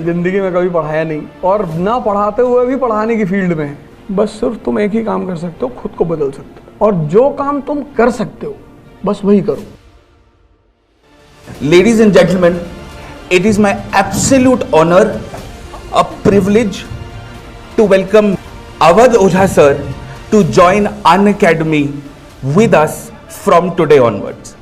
जिंदगी में कभी पढ़ाया नहीं और ना पढ़ाते हुए भी पढ़ाने की फील्ड में है। बस सिर्फ तुम एक ही काम कर सकते हो, खुद को बदल सकते हो, और जो काम तुम कर सकते हो बस वही करो। Ladies and gentlemen, it is my absolute honor, a privilege to welcome Awadh Ojha sir to join Unacademy with us from today onwards.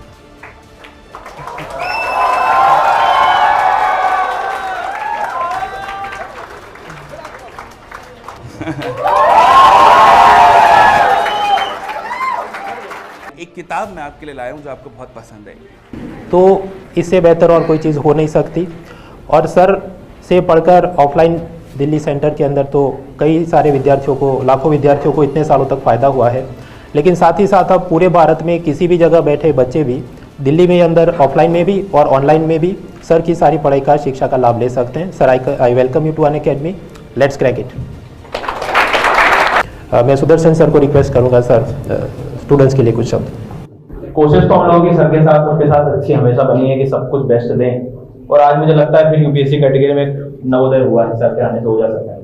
एक किताब मैं आपके लिए लाया हूं जो आपको बहुत पसंद है, तो इससे बेहतर और कोई चीज़ हो नहीं सकती। और सर से पढ़कर ऑफलाइन दिल्ली सेंटर के अंदर तो कई सारे विद्यार्थियों को, लाखों विद्यार्थियों को इतने सालों तक फ़ायदा हुआ है, लेकिन साथ ही साथ अब पूरे भारत में किसी भी जगह बैठे बच्चे भी दिल्ली में अंदर ऑफलाइन में भी और ऑनलाइन में भी सर की सारी पढ़ाई का, शिक्षा का लाभ ले सकते हैं। Sir I welcome you to Unacademy, let's crack it. मैं सुदर्शन सर को रिक्वेस्ट करूँगा सर स्टूडेंट्स के लिए कुछ शब्द। कोशिश तो हम लोगों की सबके साथ अच्छी हमेशा बनी है कि सब कुछ बेस्ट दें, और आज मुझे लगता है फिर यूपीएससी कैटेगरी में नवोदय हुआ है, सर के आने से हो जा सकता है।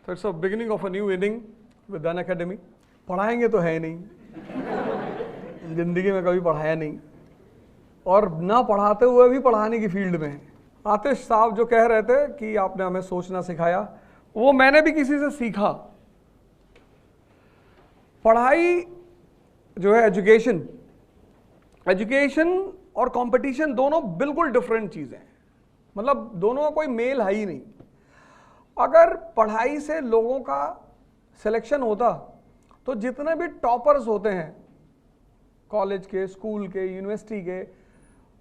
So it's a beginning of a new inning with Unacademy। पढ़ाएंगे तो है नहीं, जिंदगी में कभी पढ़ाया नहीं और ना पढ़ाते हुए भी पढ़ाने की फील्ड में है। आतिश साहब जो कह रहे थे कि आपने हमें सोचना सिखाया, वो मैंने भी किसी से सीखा। पढ़ाई जो है, एजुकेशन और कंपटीशन दोनों बिल्कुल डिफरेंट चीज़ें हैं, मतलब दोनों का कोई मेल है ही नहीं। अगर पढ़ाई से लोगों का सिलेक्शन होता तो जितने भी टॉपर्स होते हैं कॉलेज के, स्कूल के, यूनिवर्सिटी के,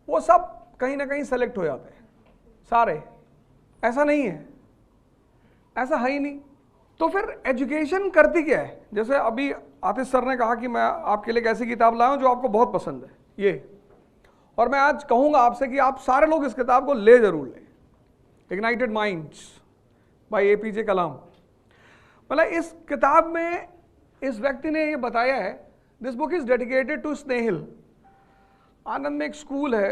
वो सब कहीं ना कहीं सेलेक्ट हो जाते हैं सारे। ऐसा नहीं है, ऐसा है ही नहीं। तो फिर एजुकेशन करती क्या है? जैसे अभी आतिश सर ने कहा कि मैं आपके लिए एक ऐसी किताब लाया हूं जो आपको बहुत पसंद है ये, और मैं आज कहूंगा आपसे कि आप सारे लोग इस किताब को ले जरूर लें, इग्नाइटेड माइंड्स बाय एपीजे कलाम। मतलब इस किताब में इस व्यक्ति ने ये बताया है, this book is dedicated to Snehil. Anand में एक स्कूल है,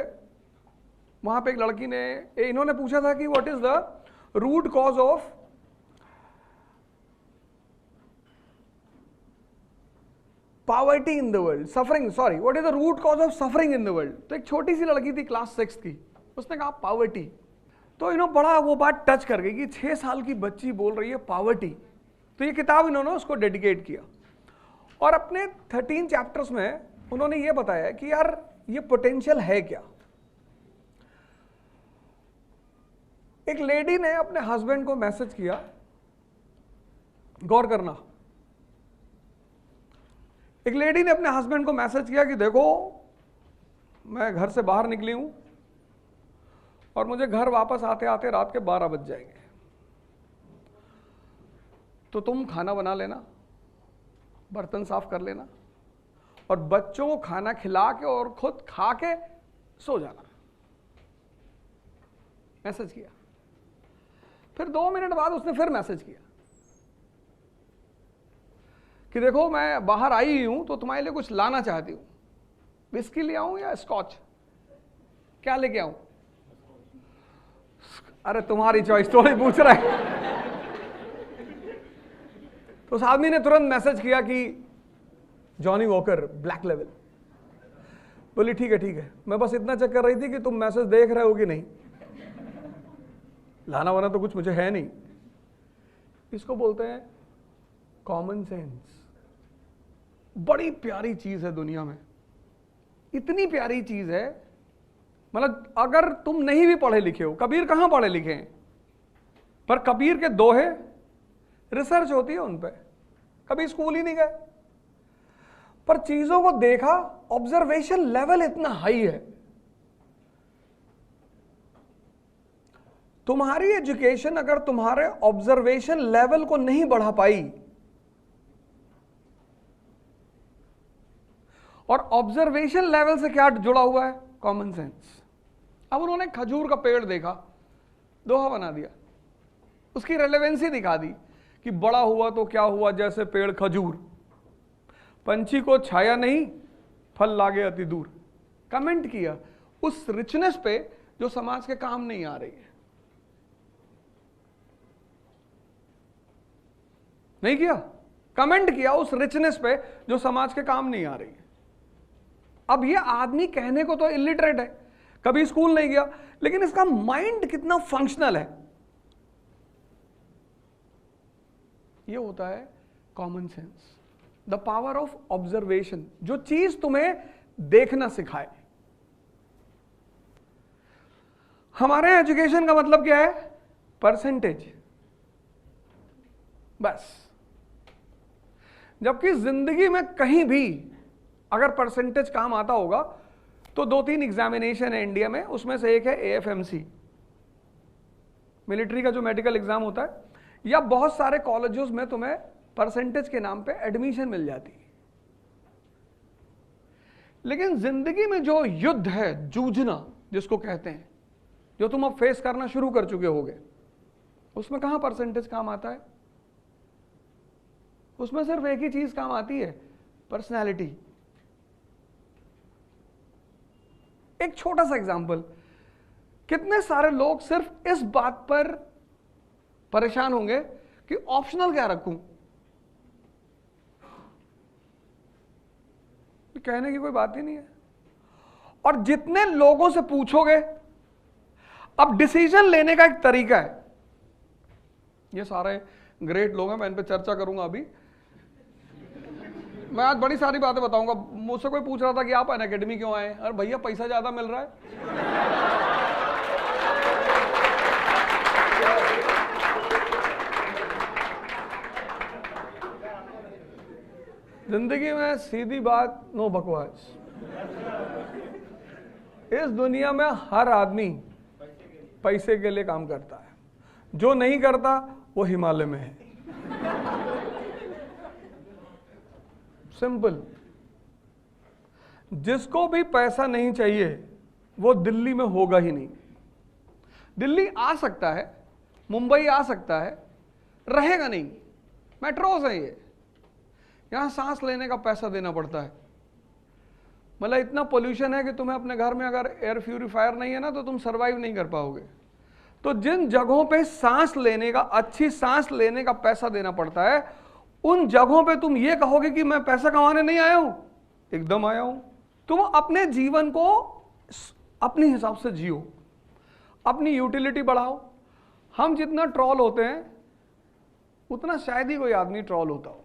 वहां पे एक लड़की ने, इन्होंने पूछा था कि what is the root cause of poverty in the world, suffering, sorry, what is the root cause of suffering in the world. तो एक छोटी सी लड़की थी क्लास 6 की, उसने कहा पॉवर्टी। तो इन्होंने बड़ा वो बात टच कर गई कि 6 साल की बच्ची बोल रही है पॉवर्टी। तो ये किताब इन्होंने उसको डेडिकेट किया और अपने 13 चैप्टर्स में उन्होंने ये बताया कि यार ये पोटेंशियल है क्या। एक लेडी ने अपने हस्बैंड को मैसेज किया, गौर करना, एक लेडी ने अपने हस्बैंड को मैसेज किया कि देखो मैं घर से बाहर निकली हूं और मुझे घर वापस आते आते रात के 12 बज जाएंगे, तो तुम खाना बना लेना, बर्तन साफ कर लेना और बच्चों को खाना खिला के और खुद खा के सो जाना। मैसेज किया। फिर 2 मिनट बाद उसने फिर मैसेज किया कि देखो मैं बाहर आई हूं तो तुम्हारे लिए कुछ लाना चाहती हूं, विस्की ले आऊं या स्कॉच, क्या लेके आऊं? अरे तुम्हारी चॉइस, तो नहीं पूछ रहा है। तो उस आदमी ने तुरंत मैसेज किया कि जॉनी वॉकर ब्लैक लेवल। बोली ठीक है, मैं बस इतना चेक कर रही थी कि तुम मैसेज देख रहे हो कि नहीं, लाना वाना तो कुछ मुझे है नहीं। इसको बोलते हैं कॉमन सेंस। बड़ी प्यारी चीज है दुनिया में, इतनी प्यारी चीज है, मतलब अगर तुम नहीं भी पढ़े लिखे हो, कबीर कहां पढ़े लिखे हैं, पर कबीर के दोहे रिसर्च होती है उन पे, कभी स्कूल ही नहीं गए, पर चीजों को देखा, ऑब्जर्वेशन लेवल इतना हाई है। तुम्हारी एजुकेशन अगर तुम्हारे ऑब्जर्वेशन लेवल को नहीं बढ़ा पाई, और ऑब्जर्वेशन लेवल से क्या जुड़ा हुआ है? Common sense. अब उन्होंने खजूर का पेड़ देखा, दोहा बना दिया, उसकी रेलेवेंसी दिखा दी कि बड़ा हुआ तो क्या हुआ जैसे पेड़ खजूर, पंछी को छाया नहीं फल लागे अति दूर। कमेंट किया, उस रिचनेस पे जो समाज के काम नहीं आ रही है। नहीं किया, कमेंट किया उस रिचनेस पे जो समाज के काम नहीं आ रही है। अब ये आदमी कहने को तो इलिटरेट है, कभी स्कूल नहीं गया, लेकिन इसका माइंड कितना फंक्शनल है। ये होता है common sense, the power of observation, जो चीज तुम्हें देखना सिखाए। हमारे एजुकेशन का मतलब क्या है? परसेंटेज, बस। जबकि जिंदगी में कहीं भी अगर परसेंटेज काम आता होगा तो 2-3 एग्जामिनेशन है इंडिया में, उसमें से एक है AFMC, मिलिट्री का जो मेडिकल एग्जाम होता है, या बहुत सारे कॉलेजेस में तुम्हें परसेंटेज के नाम पे एडमिशन मिल जाती है। लेकिन जिंदगी में जो युद्ध है, जूझना जिसको कहते हैं, जो तुम अब फेस करना शुरू कर चुके होगे, उसमें कहां परसेंटेज काम आता है? उसमें सिर्फ एक ही चीज काम आती है, पर्सनैलिटी। एक छोटा सा एग्जांपल, कितने सारे लोग सिर्फ इस बात पर परेशान होंगे कि ऑप्शनल क्या रखूं। कहने की कोई बात ही नहीं है। और जितने लोगों से पूछोगे, अब डिसीजन लेने का एक तरीका है, ये सारे ग्रेट लोग हैं, मैं इन पे चर्चा करूंगा अभी। मैं आज बड़ी सारी बातें बताऊंगा। मुझसे कोई पूछ रहा था कि आप अनअकैडमी क्यों आए? अरे भैया, पैसा ज्यादा मिल रहा है। जिंदगी में सीधी बात, नो बकवास। इस दुनिया में हर आदमी पैसे के लिए काम करता है, जो नहीं करता वो हिमालय में है। सिंपल। जिसको भी पैसा नहीं चाहिए वो दिल्ली में होगा ही नहीं। दिल्ली आ सकता है, मुंबई आ सकता है, रहेगा नहीं। मेट्रोस है ये, यहां सांस लेने का पैसा देना पड़ता है। मतलब इतना पोल्यूशन है कि तुम्हें अपने घर में अगर एयर प्यूरिफायर नहीं है ना तो तुम सरवाइव नहीं कर पाओगे। तो जिन जगहों पे सांस लेने का, अच्छी सांस लेने का पैसा देना पड़ता है, उन जगहों पे तुम ये कहोगे कि मैं पैसा कमाने नहीं आया हूं। एकदम आया हूं। तुम अपने जीवन को अपने हिसाब से जियो, अपनी यूटिलिटी बढ़ाओ। हम जितना ट्रॉल होते हैं उतना शायद ही कोई आदमी ट्रॉल होता हो।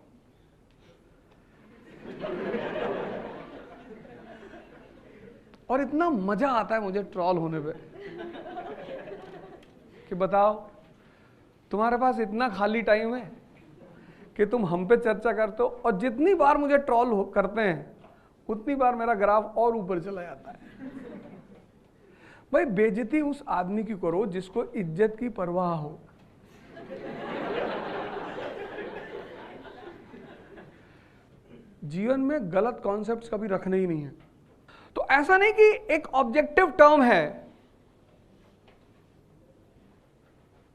और इतना मजा आता है मुझे ट्रॉल होने पे कि बताओ, तुम्हारे पास इतना खाली टाइम है कि तुम हम पे चर्चा करते हो, और जितनी बार मुझे ट्रॉल करते हैं उतनी बार मेरा ग्राफ और ऊपर चला जाता है। भाई, बेइज्जती उस आदमी की करो जिसको इज्जत की परवाह हो। जीवन में गलत कॉन्सेप्ट्स कभी रखने ही नहीं है। तो ऐसा नहीं कि एक ऑब्जेक्टिव टर्म है,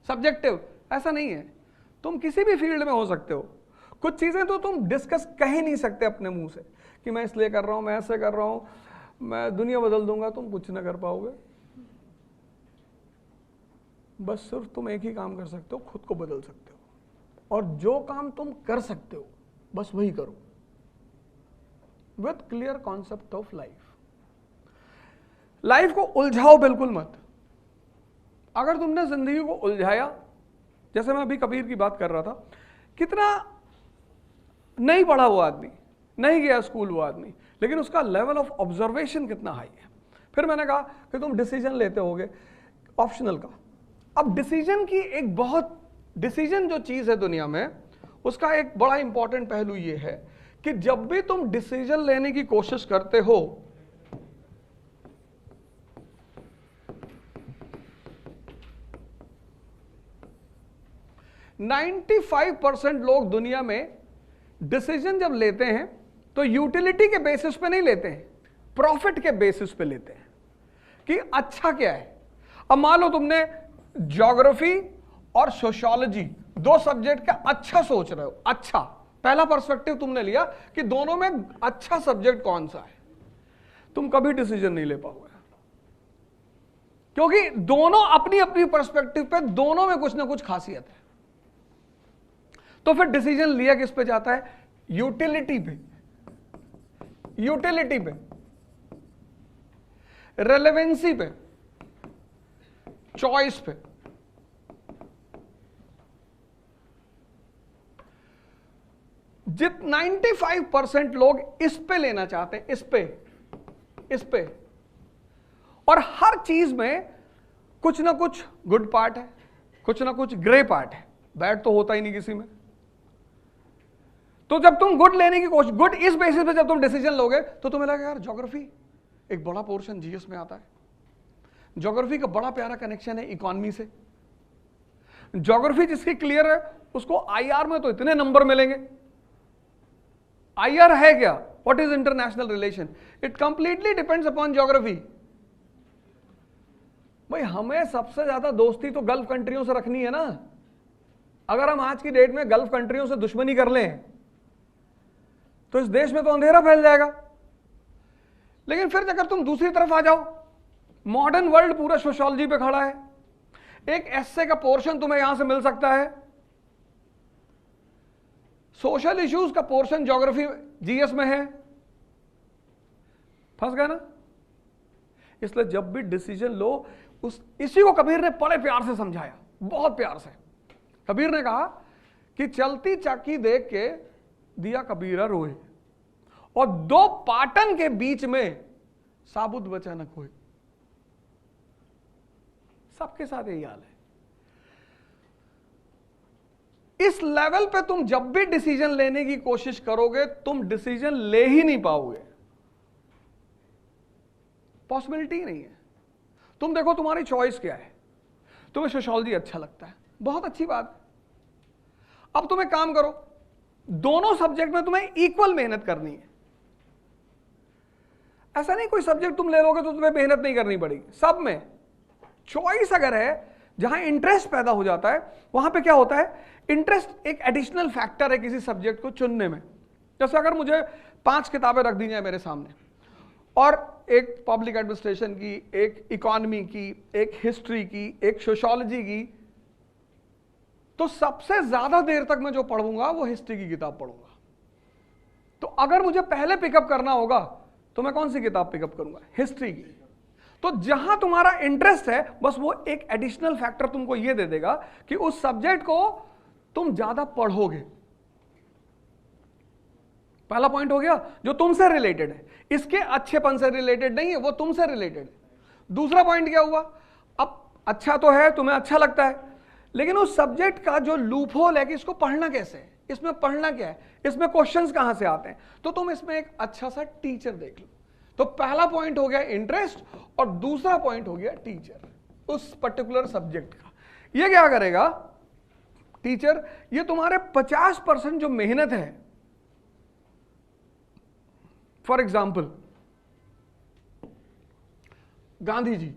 सब्जेक्टिव, ऐसा नहीं है। तुम किसी भी फील्ड में हो सकते हो। कुछ चीजें तो तुम डिस्कस कह ही नहीं सकते अपने मुंह से कि मैं इसलिए कर रहा हूं, मैं ऐसे कर रहा हूं, मैं दुनिया बदल दूंगा। तुम कुछ ना कर पाओगे। बस सिर्फ तुम एक ही काम कर सकते हो, खुद को बदल सकते हो। और जो काम तुम कर सकते हो बस वही करो, with clear concept of life. Life को उलझाओ बिल्कुल मत। अगर तुमने जिंदगी को उलझाया, जैसे मैं अभी कबीर की बात कर रहा था, कितना नहीं पढ़ा वो आदमी, नहीं गया स्कूल वो आदमी, लेकिन उसका लेवल ऑफ ऑब्जर्वेशन कितना हाई है। फिर मैंने कहा कि तुम डिसीजन लेते होगे ऑप्शनल का। अब डिसीजन की एक बहुत, डिसीजन जो चीज है दुनिया में, उसका एक बड़ा इंपॉर्टेंट पहलू ये है कि जब भी तुम डिसीजन लेने की कोशिश करते हो, ,95% लोग दुनिया में डिसीजन जब लेते हैं तो यूटिलिटी के बेसिस पे नहीं लेते हैं, प्रॉफिट के बेसिस पे लेते हैं कि अच्छा क्या है। अब मान लो तुमने ज्योग्राफी और सोशियोलॉजी दो सब्जेक्ट का अच्छा सोच रहे हो, अच्छा पहला पर्सपेक्टिव तुमने लिया कि दोनों में अच्छा सब्जेक्ट कौन सा है, तुम कभी डिसीजन नहीं ले पाओगे। क्योंकि दोनों अपनी अपनी पर्सपेक्टिव पे दोनों में कुछ ना कुछ खासियत है। तो फिर डिसीजन लिया किस पे जाता है? यूटिलिटी पे, यूटिलिटी पे, रेलेवेंसी पे, चॉइस पे। जित 95% लोग इस पे लेना चाहते हैं, इस पे, और हर चीज में कुछ ना कुछ गुड पार्ट है, कुछ ना कुछ ग्रे पार्ट है, बैड तो होता ही नहीं किसी में। तो जब तुम गुड लेने की कोशिश, गुड इस बेसिस पे जब तुम डिसीजन लोगे तो तुम्हें लगेगा यार ज्योग्राफी एक बड़ा पोर्शन जीएस में आता है, ज्योग्राफी का बड़ा प्यारा कनेक्शन है इकोनॉमी से, ज्योग्राफी जिसकी क्लियर है उसको आईआर में तो इतने नंबर मिलेंगे। आईआर है क्या? What is international relation? It completely depends upon geography. भाई हमें सबसे ज्यादा दोस्ती तो गल्फ कंट्रियों से रखनी है ना। अगर हम आज की डेट में गल्फ कंट्रियों से दुश्मनी कर लें तो इस देश में तो अंधेरा फैल जाएगा। लेकिन फिर अगर तुम दूसरी तरफ आ जाओ, मॉडर्न वर्ल्ड पूरा सोशियोलॉजी पे खड़ा है, एक एस्से का पोर्शन तुम्हें यहां से मिल सकता है, सोशल इश्यूज का पोर्शन ज्योग्राफी जीएस में है, फंस गए ना। इसलिए जब भी डिसीजन लो, इसी को कबीर ने बड़े प्यार से समझाया, बहुत प्यार से। कबीर ने कहा कि चलती चाकी देख के दिया कबीरा रोए, और दो पाटन के बीच में साबुत बचा न कोई। सबके साथ यही हाल है। इस लेवल पे तुम जब भी डिसीजन लेने की कोशिश करोगे तुम डिसीजन ले ही नहीं पाओगे, पॉसिबिलिटी नहीं है। तुम देखो तुम्हारी चॉइस क्या है, तुम्हें सोशियोलॉजी अच्छा लगता है, बहुत अच्छी बात है। अब तुम एक काम करो, दोनों सब्जेक्ट में तुम्हें इक्वल मेहनत करनी है। ऐसा नहीं कोई सब्जेक्ट तुम ले लोगे तो तुम्हें मेहनत नहीं करनी पड़ेगी, सब में चॉइस अगर है, जहां इंटरेस्ट पैदा हो जाता है वहां पे क्या होता है, इंटरेस्ट एक एडिशनल फैक्टर है किसी सब्जेक्ट को चुनने में। जैसे अगर मुझे 5 किताबें रख दी जाए मेरे सामने, और एक पब्लिक एडमिनिस्ट्रेशन की, एक इकोनॉमी की, एक हिस्ट्री की, एक सोशियोलॉजी की, तो सबसे ज्यादा देर तक मैं जो पढ़ूंगा वो हिस्ट्री की किताब पढ़ूंगा। तो अगर मुझे पहले पिकअप करना होगा तो मैं कौन सी किताब पिकअप करूंगा? हिस्ट्री की। तो जहां तुम्हारा इंटरेस्ट है बस वो एक एडिशनल फैक्टर तुमको ये दे देगा कि उस सब्जेक्ट को तुम ज्यादा पढ़ोगे। पहला पॉइंट हो गया, जो तुमसे रिलेटेड है, इसके अच्छेपन से रिलेटेड नहीं है, वो तुमसे रिलेटेड है। दूसरा पॉइंट क्या हुआ, अब अच्छा तो है, तुम्हें अच्छा लगता है, लेकिन उस सब्जेक्ट का जो लूप होल है कि इसको पढ़ना कैसे है, इसमें पढ़ना क्या है, इसमें क्वेश्चंस कहां से आते हैं, तो तुम इसमें एक अच्छा सा टीचर देख लो। तो पहला पॉइंट हो गया इंटरेस्ट, और दूसरा पॉइंट हो गया टीचर उस पर्टिकुलर सब्जेक्ट का। ये क्या करेगा टीचर, ये तुम्हारे 50% जो मेहनत है, for example Gandhi ji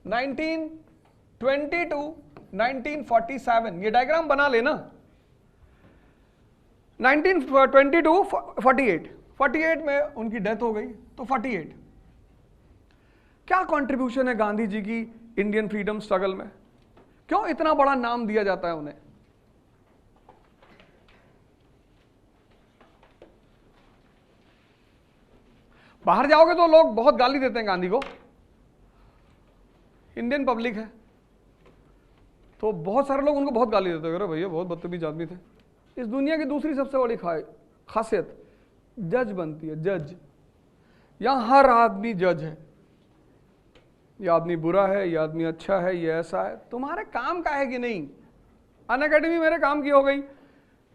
1920 to 1947, ये डायग्राम बना लेना। 1920 to 48 में उनकी डेथ हो गई, तो 48 क्या कंट्रीब्यूशन है गांधी जी की इंडियन फ्रीडम स्ट्रगल में? क्यों इतना बड़ा नाम दिया जाता है उन्हें? बाहर जाओगे तो लोग बहुत गाली देते हैं गांधी को, इंडियन पब्लिक है तो बहुत सारे लोग उनको बहुत गाली देते हैं, अरे भैया बहुत बदतमीज आदमी थे। इस दुनिया की दूसरी सबसे बड़ी खासियत जज बनती है, जज। यहां हर आदमी जज है, ये आदमी बुरा है, ये आदमी अच्छा है, ये ऐसा है। तुम्हारे काम का है कि नहीं? अनअकैडमी मेरे काम की हो गई,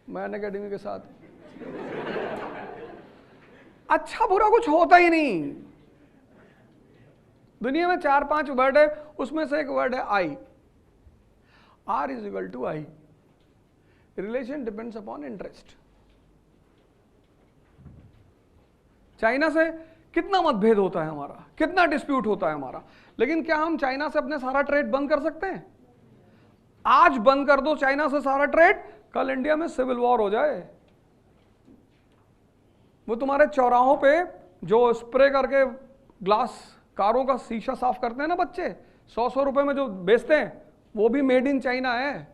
मैं अनअकैडमी के साथ। अच्छा बुरा कुछ होता ही नहीं। दुनिया में 4-5 वर्ड है, उसमें से एक वर्ड है I. R is equal to I. Relation depends upon interest. China से कितना मतभेद होता है हमारा, कितना डिस्प्यूट होता है हमारा, लेकिन क्या हम चाइना से अपने सारा ट्रेड बंद कर सकते हैं? आज बंद कर दो चाइना से सारा ट्रेड, कल इंडिया में सिविल वॉर हो जाए। वो तुम्हारे चौराहों पे जो स्प्रे करके ग्लास कारों का शीशा साफ करते हैं ना बच्चे, 100 रुपए में जो बेचते हैं, वो भी मेड इन चाइना है।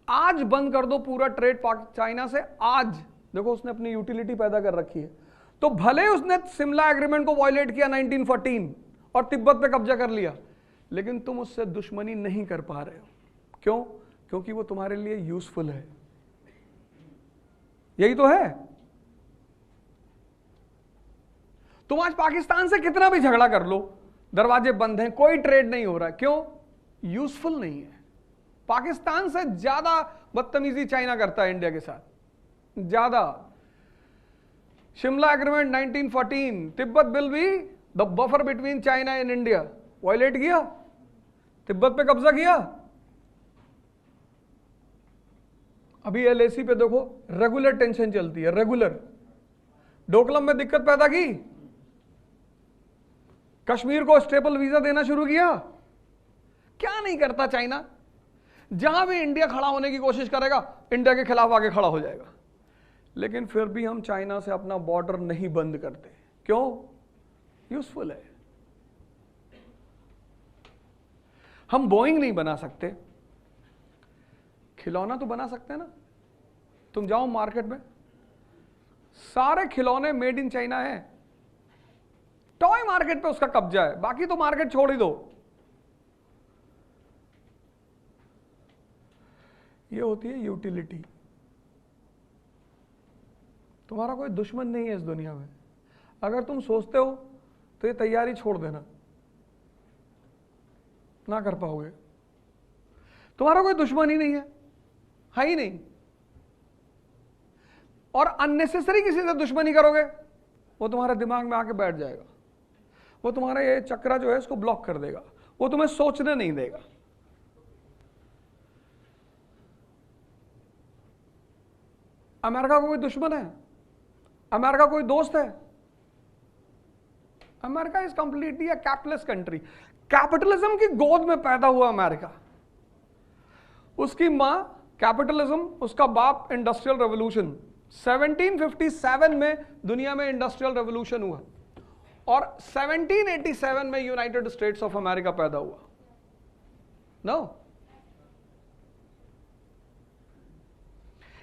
आज बंद कर दो पूरा ट्रेड चाइना से, आज देखो उसने अपनी यूटिलिटी पैदा कर रखी है। तो भले उसने शिमला एग्रीमेंट को वायलेट किया 1914 और तिब्बत पे कब्जा कर लिया, लेकिन तुम उससे दुश्मनी नहीं कर पा रहे हो। क्यों? क्योंकि वो तुम्हारे लिए यूजफुल है। यही तो है। तुम आज पाकिस्तान से कितना भी झगड़ा कर लो, दरवाजे बंद हैं, कोई ट्रेड नहीं हो रहा है। क्यों? यूजफुल नहीं है। पाकिस्तान से ज्यादा बदतमीजी चाइना करता है इंडिया के साथ, ज्यादा। Shimla agreement 1914, Tibet will be, the buffer between China and India, violate किया, तिब्बत पे कब्जा किया। अभी एलएसी पे देखो रेगुलर टेंशन चलती है, रेगुलर। डोकलम में दिक्कत पैदा की, कश्मीर को स्टेपल वीजा देना शुरू किया। क्या नहीं करता चाइना? जहां भी इंडिया खड़ा होने की कोशिश करेगा, इंडिया के खिलाफ आगे खड़ा हो जाएगा। लेकिन फिर भी हम चाइना से अपना बॉर्डर नहीं बंद करते। क्यों? यूजफुल है। हम बोइंग नहीं बना सकते, खिलौना तो बना सकते हैं ना। तुम जाओ मार्केट में, सारे खिलौने मेड इन चाइना है। टॉय मार्केट पे उसका कब्जा है, बाकी तो मार्केट छोड़ ही दो। ये होती है यूटिलिटी। तुम्हारा कोई दुश्मन नहीं है इस दुनिया में। अगर तुम सोचते हो तो ये तैयारी छोड़ देना, ना कर पाओगे। तुम्हारा कोई दुश्मन ही नहीं है ही नहीं। और अननेसेसरी किसी से दुश्मनी करोगे, वो तुम्हारे दिमाग में आके बैठ जाएगा। वो तुम्हारा ये चक्रा जो है इसको ब्लॉक कर देगा, वो तुम्हें सोचने नहीं देगा। अमेरिका को कोई दुश्मन है? अमेरिका कोई दोस्त है? America is completely a capitalist country. Capitalism की गोद में पैदा हुआ अमेरिका। उसकी मां कैपिटलिज्म, उसका बाप इंडस्ट्रियल रेवोल्यूशन। 1757 में दुनिया में इंडस्ट्रियल रेवोल्यूशन हुआ और 1787 में यूनाइटेड स्टेट्स ऑफ अमेरिका पैदा हुआ। नो,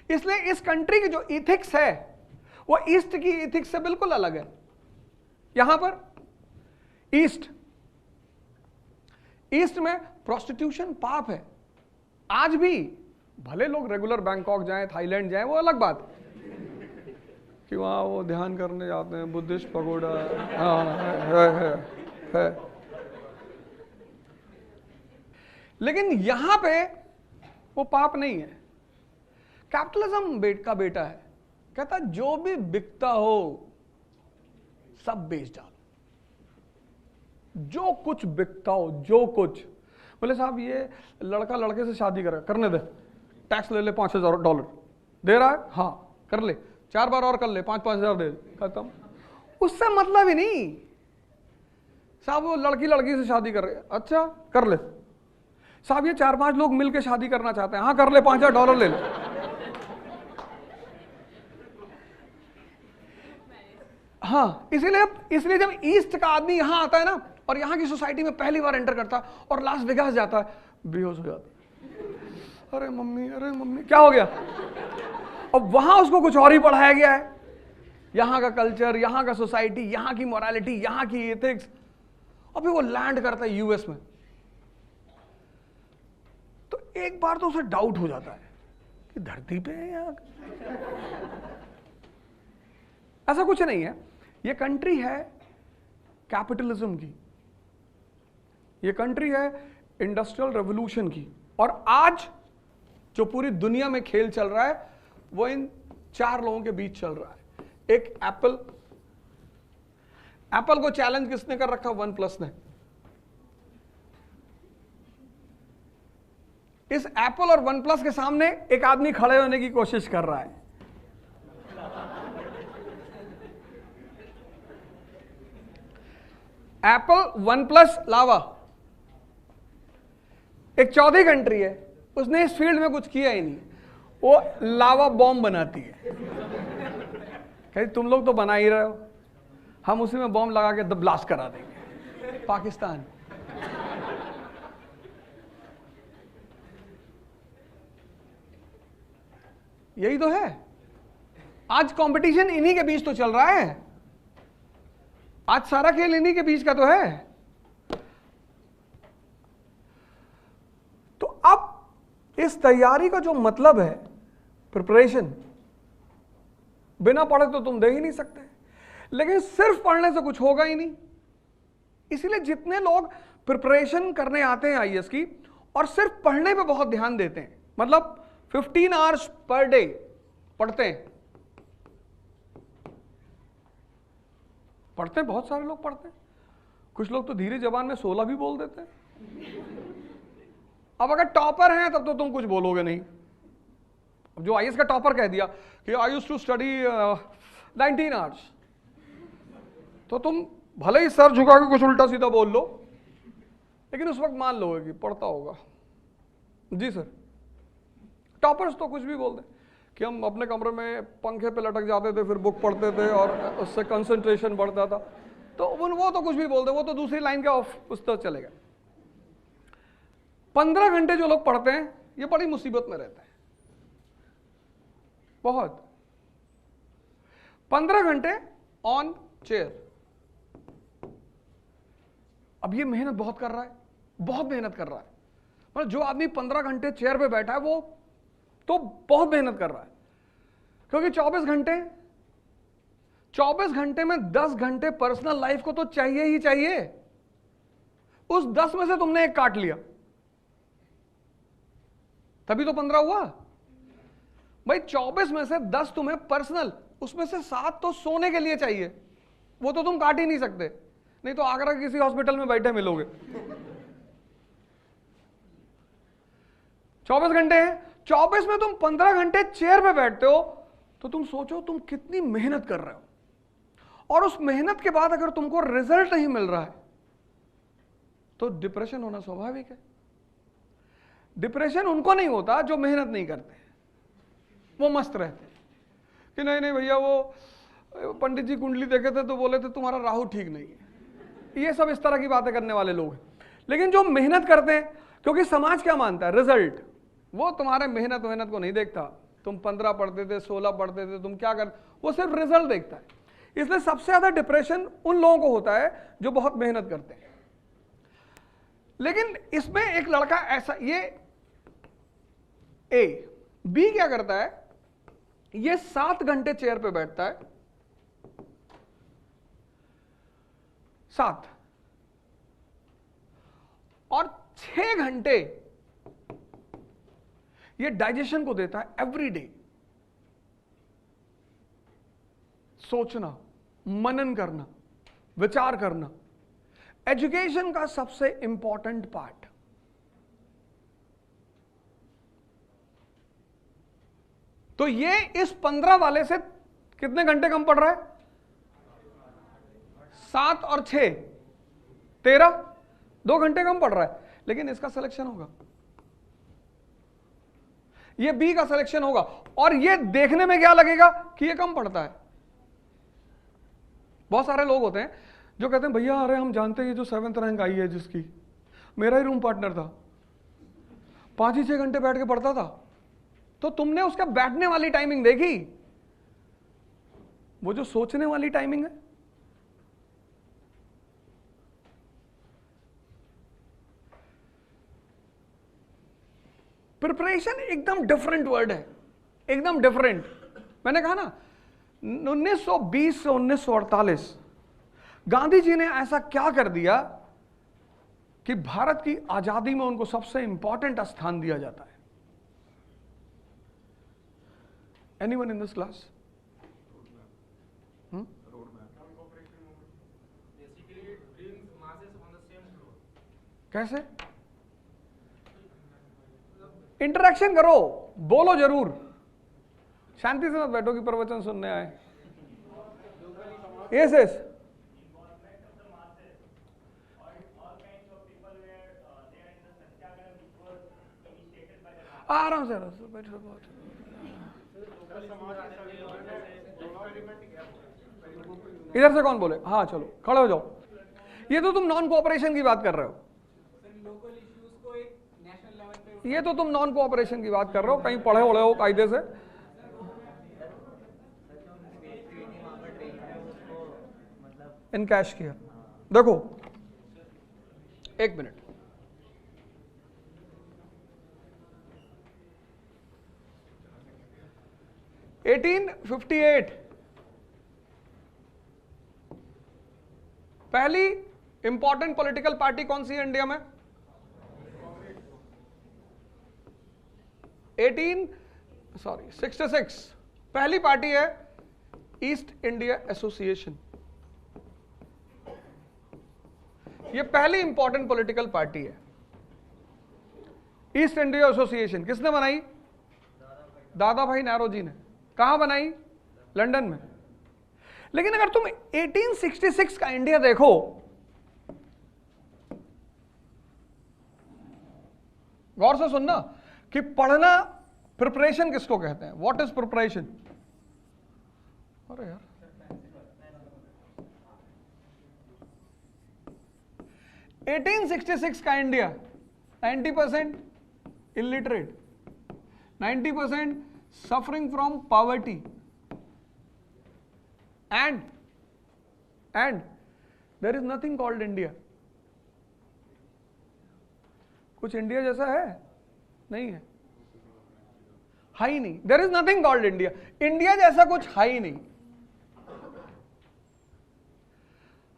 इसलिए इस कंट्री की जो इथिक्स है वो ईस्ट की इथिक्स से बिल्कुल अलग है। यहां पर ईस्ट में प्रोस्टिट्यूशन पाप है आज भी। भले लोग रेगुलर बैंकॉक जाएं, थाईलैंड जाएं, वो अलग बात कि वहां वो ध्यान करने जाते हैं, बुद्धिस्ट पगोड़ा है। लेकिन यहां पे वो पाप नहीं है। कैपिटलिज्म का बेटा है, कहता जो भी बिकता हो सब बेच डालो, जो कुछ बिकता हो, जो कुछ। बोले साहब ये लड़का लड़के से शादी करने दे, टैक्स ले ले, $5,000 दे रहा है, हाँ कर ले, 4 बार और कर ले, 5,000 दे, खत्म। उससे मतलब ही नहीं। साहब वो लड़की से शादी कर रहे, अच्छा कर ले। साहब ये 4-5 लोग मिलकर शादी करना चाहते हैं, हाँ कर ले, $5,000 ले ले। हाँ, इसलिए जब ईस्ट का आदमी यहां आता है ना और यहां की सोसाइटी में पहली बार एंटर करता है और लास वेगास जाता है, बेहोश हो जाता है। अरे मम्मी क्या हो गया? और वहां उसको कुछ और ही पढ़ाया गया है। यहां का कल्चर, यहां का सोसाइटी, यहां की मोरालिटी, यहां की एथिक्स। अभी वो लैंड करता है यूएस में तो एक बार तो उसे डाउट हो जाता है कि धरती पे है यहां। ऐसा कुछ नहीं है। ये कंट्री है कैपिटलिज्म की, ये कंट्री है इंडस्ट्रियल रेवोल्यूशन की। और आज जो पूरी दुनिया में खेल चल रहा है वो इन 4 लोगों के बीच चल रहा है। एक एप्पल को चैलेंज किसने कर रखा? OnePlus ने। इस एप्पल और OnePlus के सामने एक आदमी खड़े होने की कोशिश कर रहा है। एप्पल, OnePlus, लावा, एक चौथी कंट्री है, उसने इस फील्ड में कुछ किया ही नहीं, वो लावा बॉम्ब बनाती है। कहती तुम लोग तो बना ही रहे हो, हम उसी में बॉम्ब लगा के द ब्लास्ट करा देंगे पाकिस्तान। यही तो है, आज कंपटीशन इन्हीं के बीच तो चल रहा है, आज सारा खेल इन्हीं के बीच का तो है। तो अब इस तैयारी का जो मतलब है प्रिपरेशन, बिना पढ़े तो तुम दे ही नहीं सकते, लेकिन सिर्फ पढ़ने से कुछ होगा ही नहीं। इसीलिए जितने लोग प्रिपरेशन करने आते हैं आईएएस की और सिर्फ पढ़ने पे बहुत ध्यान देते हैं, मतलब 15 आवर्स पर डे पढ़ते हैं, बहुत सारे लोग पढ़ते हैं, कुछ लोग तो धीरे जबान में 16 भी बोल देते हैं। अब अगर टॉपर हैं तब तो तुम कुछ बोलोगे नहीं। अब जो आईएएस का टॉपर कह दिया कि I used to study 19 hours, तो तुम भले ही सर झुका के कुछ उल्टा सीधा बोल लो, लेकिन उस वक्त मान लोगे कि पढ़ता होगा। जी सर, टॉपर्स तो कुछ भी बोलते कि हम अपने कमरे में पंखे पे लटक जाते थे, फिर बुक पढ़ते थे और उससे कंसंट्रेशन बढ़ता था, तो वो तो कुछ भी बोलते, वो तो दूसरी लाइन का ऑफ उस तरह चलेगा। 15 घंटे जो लोग पढ़ते हैं ये बड़ी मुसीबत में रहते हैं, बहुत। 15 घंटे ऑन चेयर। अब ये मेहनत बहुत कर रहा है, बहुत मेहनत कर रहा है। मतलब जो आदमी 15 घंटे चेयर पे बैठा है वो तो बहुत मेहनत कर रहा है, क्योंकि 24 घंटे में 10 घंटे पर्सनल लाइफ को तो चाहिए ही चाहिए। उस 10 में से तुमने एक काट लिया, तभी तो 15 हुआ भाई। 24 में से 10 तुम्हें पर्सनल, उसमें से 7 तो सोने के लिए चाहिए, वो तो तुम काट ही नहीं सकते, नहीं तो आगरा किसी हॉस्पिटल में बैठे मिलोगे। 24 घंटे हैं, 24 में तुम 15 घंटे चेयर पे बैठते हो, तो तुम सोचो तुम कितनी मेहनत कर रहे हो, और उस मेहनत के बाद अगर तुमको रिजल्ट नहीं मिल रहा है तो डिप्रेशन होना स्वाभाविक है। डिप्रेशन उनको नहीं होता जो मेहनत नहीं करते, वो मस्त रहते कि नहीं नहीं भैया, वो पंडित जी कुंडली देखे थे तो बोले थे तुम्हारा राहु ठीक नहीं है। ये सब इस तरह की बातें करने वाले लोग हैं। लेकिन जो मेहनत करते हैं, क्योंकि समाज क्या मानता है, रिजल्ट, वो तुम्हारे मेहनत को नहीं देखता। तुम 15 पढ़ते थे, 16 पढ़ते थे, तुम क्या कर, वो सिर्फ रिजल्ट देखता है। इसलिए सबसे ज्यादा डिप्रेशन उन लोगों को होता है जो बहुत मेहनत करते हैं। लेकिन इसमें एक लड़का ऐसा, ये ए, बी क्या करता है, ये 7 घंटे चेयर पे बैठता है, 7, और 6 घंटे ये डाइजेशन को देता है एवरी डे। सोचना, मनन करना, विचार करना, एजुकेशन का सबसे इंपॉर्टेंट पार्ट। तो ये इस 15 वाले से कितने घंटे कम पड़ रहा है, 7 और 6, 13, 2 घंटे कम पड़ रहा है। लेकिन इसका सिलेक्शन होगा, ये बी का सिलेक्शन होगा, और ये देखने में क्या लगेगा कि ये कम पड़ता है। बहुत सारे लोग होते हैं जो कहते हैं भैया अरे हम जानते हैं ये जो 7th रैंक आई है जिसकी, मेरा ही रूम पार्टनर था, 5 ही 6 घंटे बैठ के पढ़ता था। तो तुमने उसका बैठने वाली टाइमिंग देखी, वो जो सोचने वाली टाइमिंग है, प्रिपरेशन एकदम डिफरेंट वर्ड है, एकदम डिफरेंट। मैंने कहा ना 1920 से 1948 गांधी जी ने ऐसा क्या कर दिया कि भारत की आजादी में उनको सबसे इंपॉर्टेंट स्थान दिया जाता है। Anyone in this class? कैसे? इंटरेक्शन करो, बोलो जरूर, शांति से मत बैठो कि प्रवचन सुनने आए। यस यस, आराम से बैठो। बहुत इधर से कौन बोले? हाँ चलो खड़े हो जाओ। ये तो तुम नॉन कोऑपरेशन की बात कर रहे हो, ये तो तुम नॉन कोऑपरेशन की बात कर रहे हो, कहीं पढ़े उड़े हो कायदे से। इन कैश किया, देखो एक मिनट, (1858) पहली इंपॉर्टेंट पॉलिटिकल पार्टी कौन सी है इंडिया में? 66 पहली पार्टी है ईस्ट इंडिया एसोसिएशन। ये पहली इंपॉर्टेंट पॉलिटिकल पार्टी है। ईस्ट इंडिया एसोसिएशन किसने बनाई? दादा भाई नौरोजी ने। कहां बनाई? लंदन में। लेकिन अगर तुम 1866 का इंडिया देखो, गौर से सुनना कि पढ़ना, प्रिपरेशन किसको कहते हैं? What is preparation? अरे यार 1866 का India 90% illiterate, 90% suffering from poverty and there is nothing called India. कुछ इंडिया जैसा है? नहीं है, ही नहीं। There is nothing called India, India जैसा कुछ है ही नहीं।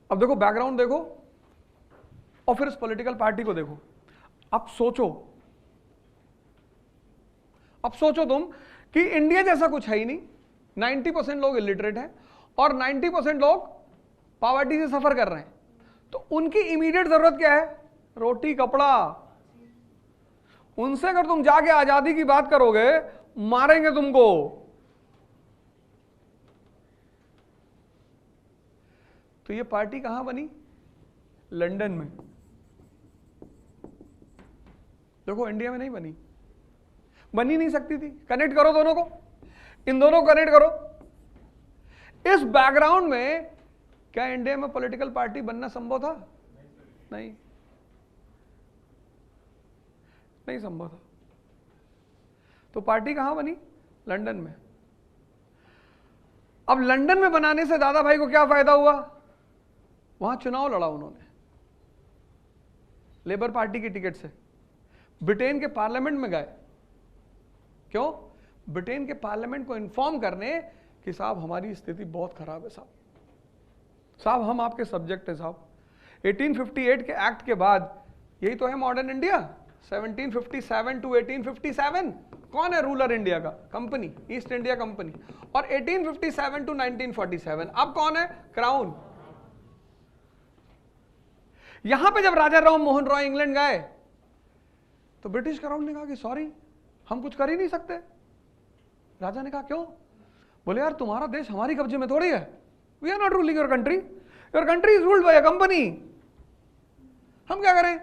अब देखो बैकग्राउंड देखो और फिर इस पॉलिटिकल पार्टी को देखो। अब सोचो तुम कि इंडिया जैसा कुछ है ही नहीं, 90% लोग इलिटरेट हैं और 90% लोग पॉवर्टी से सफर कर रहे हैं, तो उनकी इमीडिएट जरूरत क्या है? रोटी कपड़ा। उनसे अगर तुम जाके आजादी की बात करोगे, मारेंगे तुमको। तो ये पार्टी कहां बनी? लंदन में। देखो इंडिया में नहीं बनी, बनी नहीं सकती थी। कनेक्ट करो दोनों को, इन दोनों को कनेक्ट करो। इस बैकग्राउंड में क्या इंडिया में पॉलिटिकल पार्टी बनना संभव था? नहीं संभव था। तो पार्टी कहां बनी? लंदन में। अब लंदन में बनाने से दादा भाई को क्या फायदा हुआ? वहां चुनाव लड़ा उन्होंने लेबर पार्टी की टिकट से, ब्रिटेन के पार्लियामेंट में गए। क्यों? ब्रिटेन के पार्लियामेंट को इन्फॉर्म करने कि साहब हमारी स्थिति बहुत खराब है, साहब हम आपके सब्जेक्ट है साहब। 1858 के एक्ट के बाद यही तो है मॉडर्न इंडिया। 1757 टू 1857 कौन है रूलर इंडिया का? Company, east India company. और 1857 टू 1947 अब कौन है? क्राउन। यहां पे जब राजा राम मोहन रॉय इंग्लैंड गए तो ब्रिटिश क्राउन ने कहा कि सॉरी हम कुछ कर ही नहीं सकते। राजा ने कहा क्यों? बोले यार तुम्हारा देश हमारी कब्जे में थोड़ी है, we are not ruling your country is ruled by a company, हम क्या करें?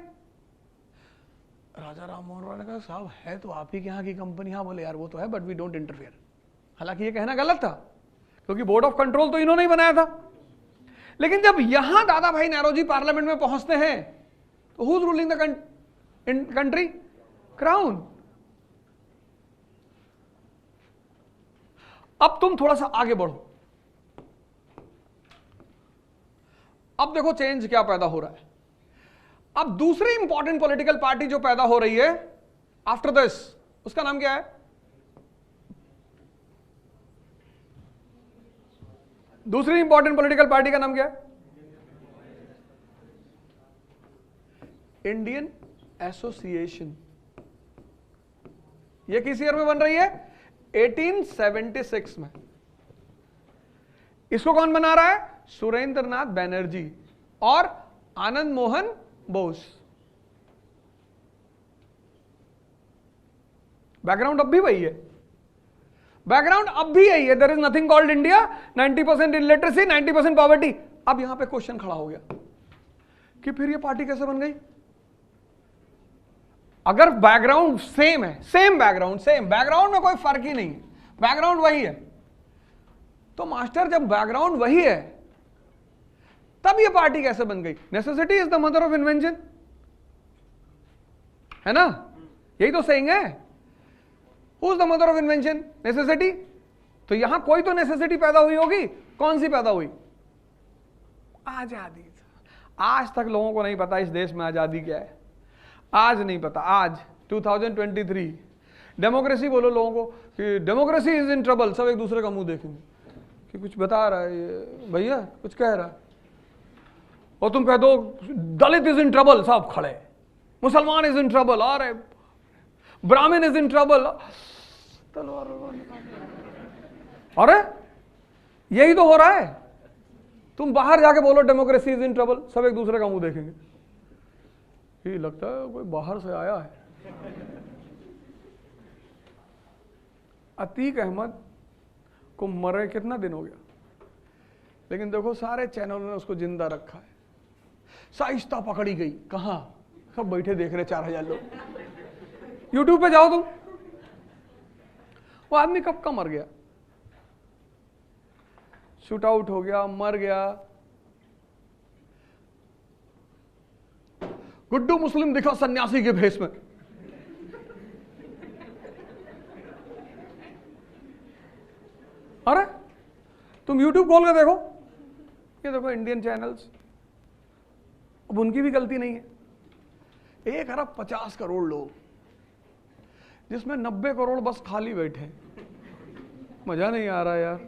राजा राम मोहन रॉय ने कहा साहब है तो आप ही के यहाँ की कंपनी। हाँ बोले यार वो तो है बट वी डोंट इंटरफेयर। हालांकि ये कहना गलत था क्योंकि बोर्ड ऑफ कंट्रोल तो इन्होंने ही बनाया था। लेकिन जब यहां दादा भाई नौरोजी पार्लियामेंट में पहुंचते हैं तो who is ruling the country? Crown. अब तुम थोड़ा सा आगे बढ़ो, अब देखो चेंज क्या पैदा हो रहा है। अब दूसरी इंपॉर्टेंट पॉलिटिकल पार्टी जो पैदा हो रही है आफ्टर दिस, उसका नाम क्या है? दूसरी इंपॉर्टेंट पॉलिटिकल पार्टी का नाम क्या है? Indian association. यह किस ईयर में बन रही है? 1876 में। इसको कौन बना रहा है? सुरेंद्र नाथ बैनर्जी और आनंद मोहन बोस। बैकग्राउंड अब भी वही है, बैकग्राउंड अब भी यही है। There is nothing called India, 90% illiteracy, 90% poverty. अब यहां पे क्वेश्चन खड़ा हो गया कि फिर ये पार्टी कैसे बन गई? अगर बैकग्राउंड सेम है, सेम बैकग्राउंड में कोई फर्क ही नहीं है, बैकग्राउंड वही है, तो मास्टर जब बैकग्राउंड वही है तब ये पार्टी कैसे बन गई? Necessity is the mother of invention, है ना? यही तो सेइंग है। Who is the mother of invention? Necessity. तो यहां कोई तो नेसेसिटी पैदा हुई होगी। कौन सी पैदा हुई? आजादी। आज तक लोगों को नहीं पता इस देश में आजादी क्या है। आज नहीं पता। आज 2023 डेमोक्रेसी बोलो लोगों को कि डेमोक्रेसी इज इन ट्रबल, सब एक दूसरे का मुंह देखेंगे कि कुछ बता रहा है ये भैया, कुछ कह रहा है, और तुम कह दो दलित इज इन ट्रबल, सब खड़े, मुसलमान इज इन ट्रबल, अरे ब्राह्मण इज इन ट्रबल, तलवार। अरे यही तो हो रहा है। तुम बाहर जाके बोलो डेमोक्रेसी इज इन ट्रबल, सब एक दूसरे का मुंह देखेंगे। ये लगता है कोई बाहर से आया है। अतीक अहमद को मरे कितना दिन हो गया, लेकिन देखो सारे चैनलों ने उसको जिंदा रखा है। साइस्ता पकड़ी गई, कहां? सब बैठे देख रहे 4000 लोग। यूट्यूब पे जाओ तुम, वो आदमी कब का मर गया, शूट आउट हो गया, मर गया। गुड्डू मुस्लिम दिखा सन्यासी के भेष में। अरे तुम YouTube खोल के देखो, ये देखो इंडियन चैनल्स। अब उनकी भी गलती नहीं है। 1 अरब 50 करोड़ लोग, जिसमें 90 करोड़ बस खाली बैठे। मजा नहीं आ रहा यार,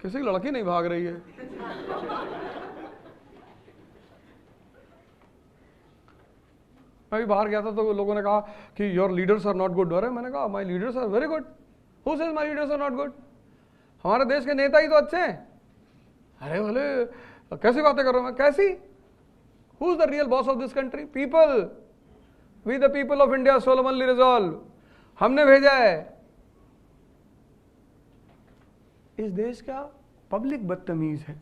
किसी की लड़की नहीं भाग रही है। मैं भी बाहर गया था तो लोगों ने कहा कि your leaders are not good. अरे मैंने कहा my leaders are very good. Who says my leaders are not good? हमारे देश के नेता ही तो अच्छे हैं। अरे भले कैसी बातें कर रहा हूं मैं? कैसी? Who is the real boss of this country? People. We the people of India solemnly resolve, हमने भेजा है। इस देश का पब्लिक बदतमीज है।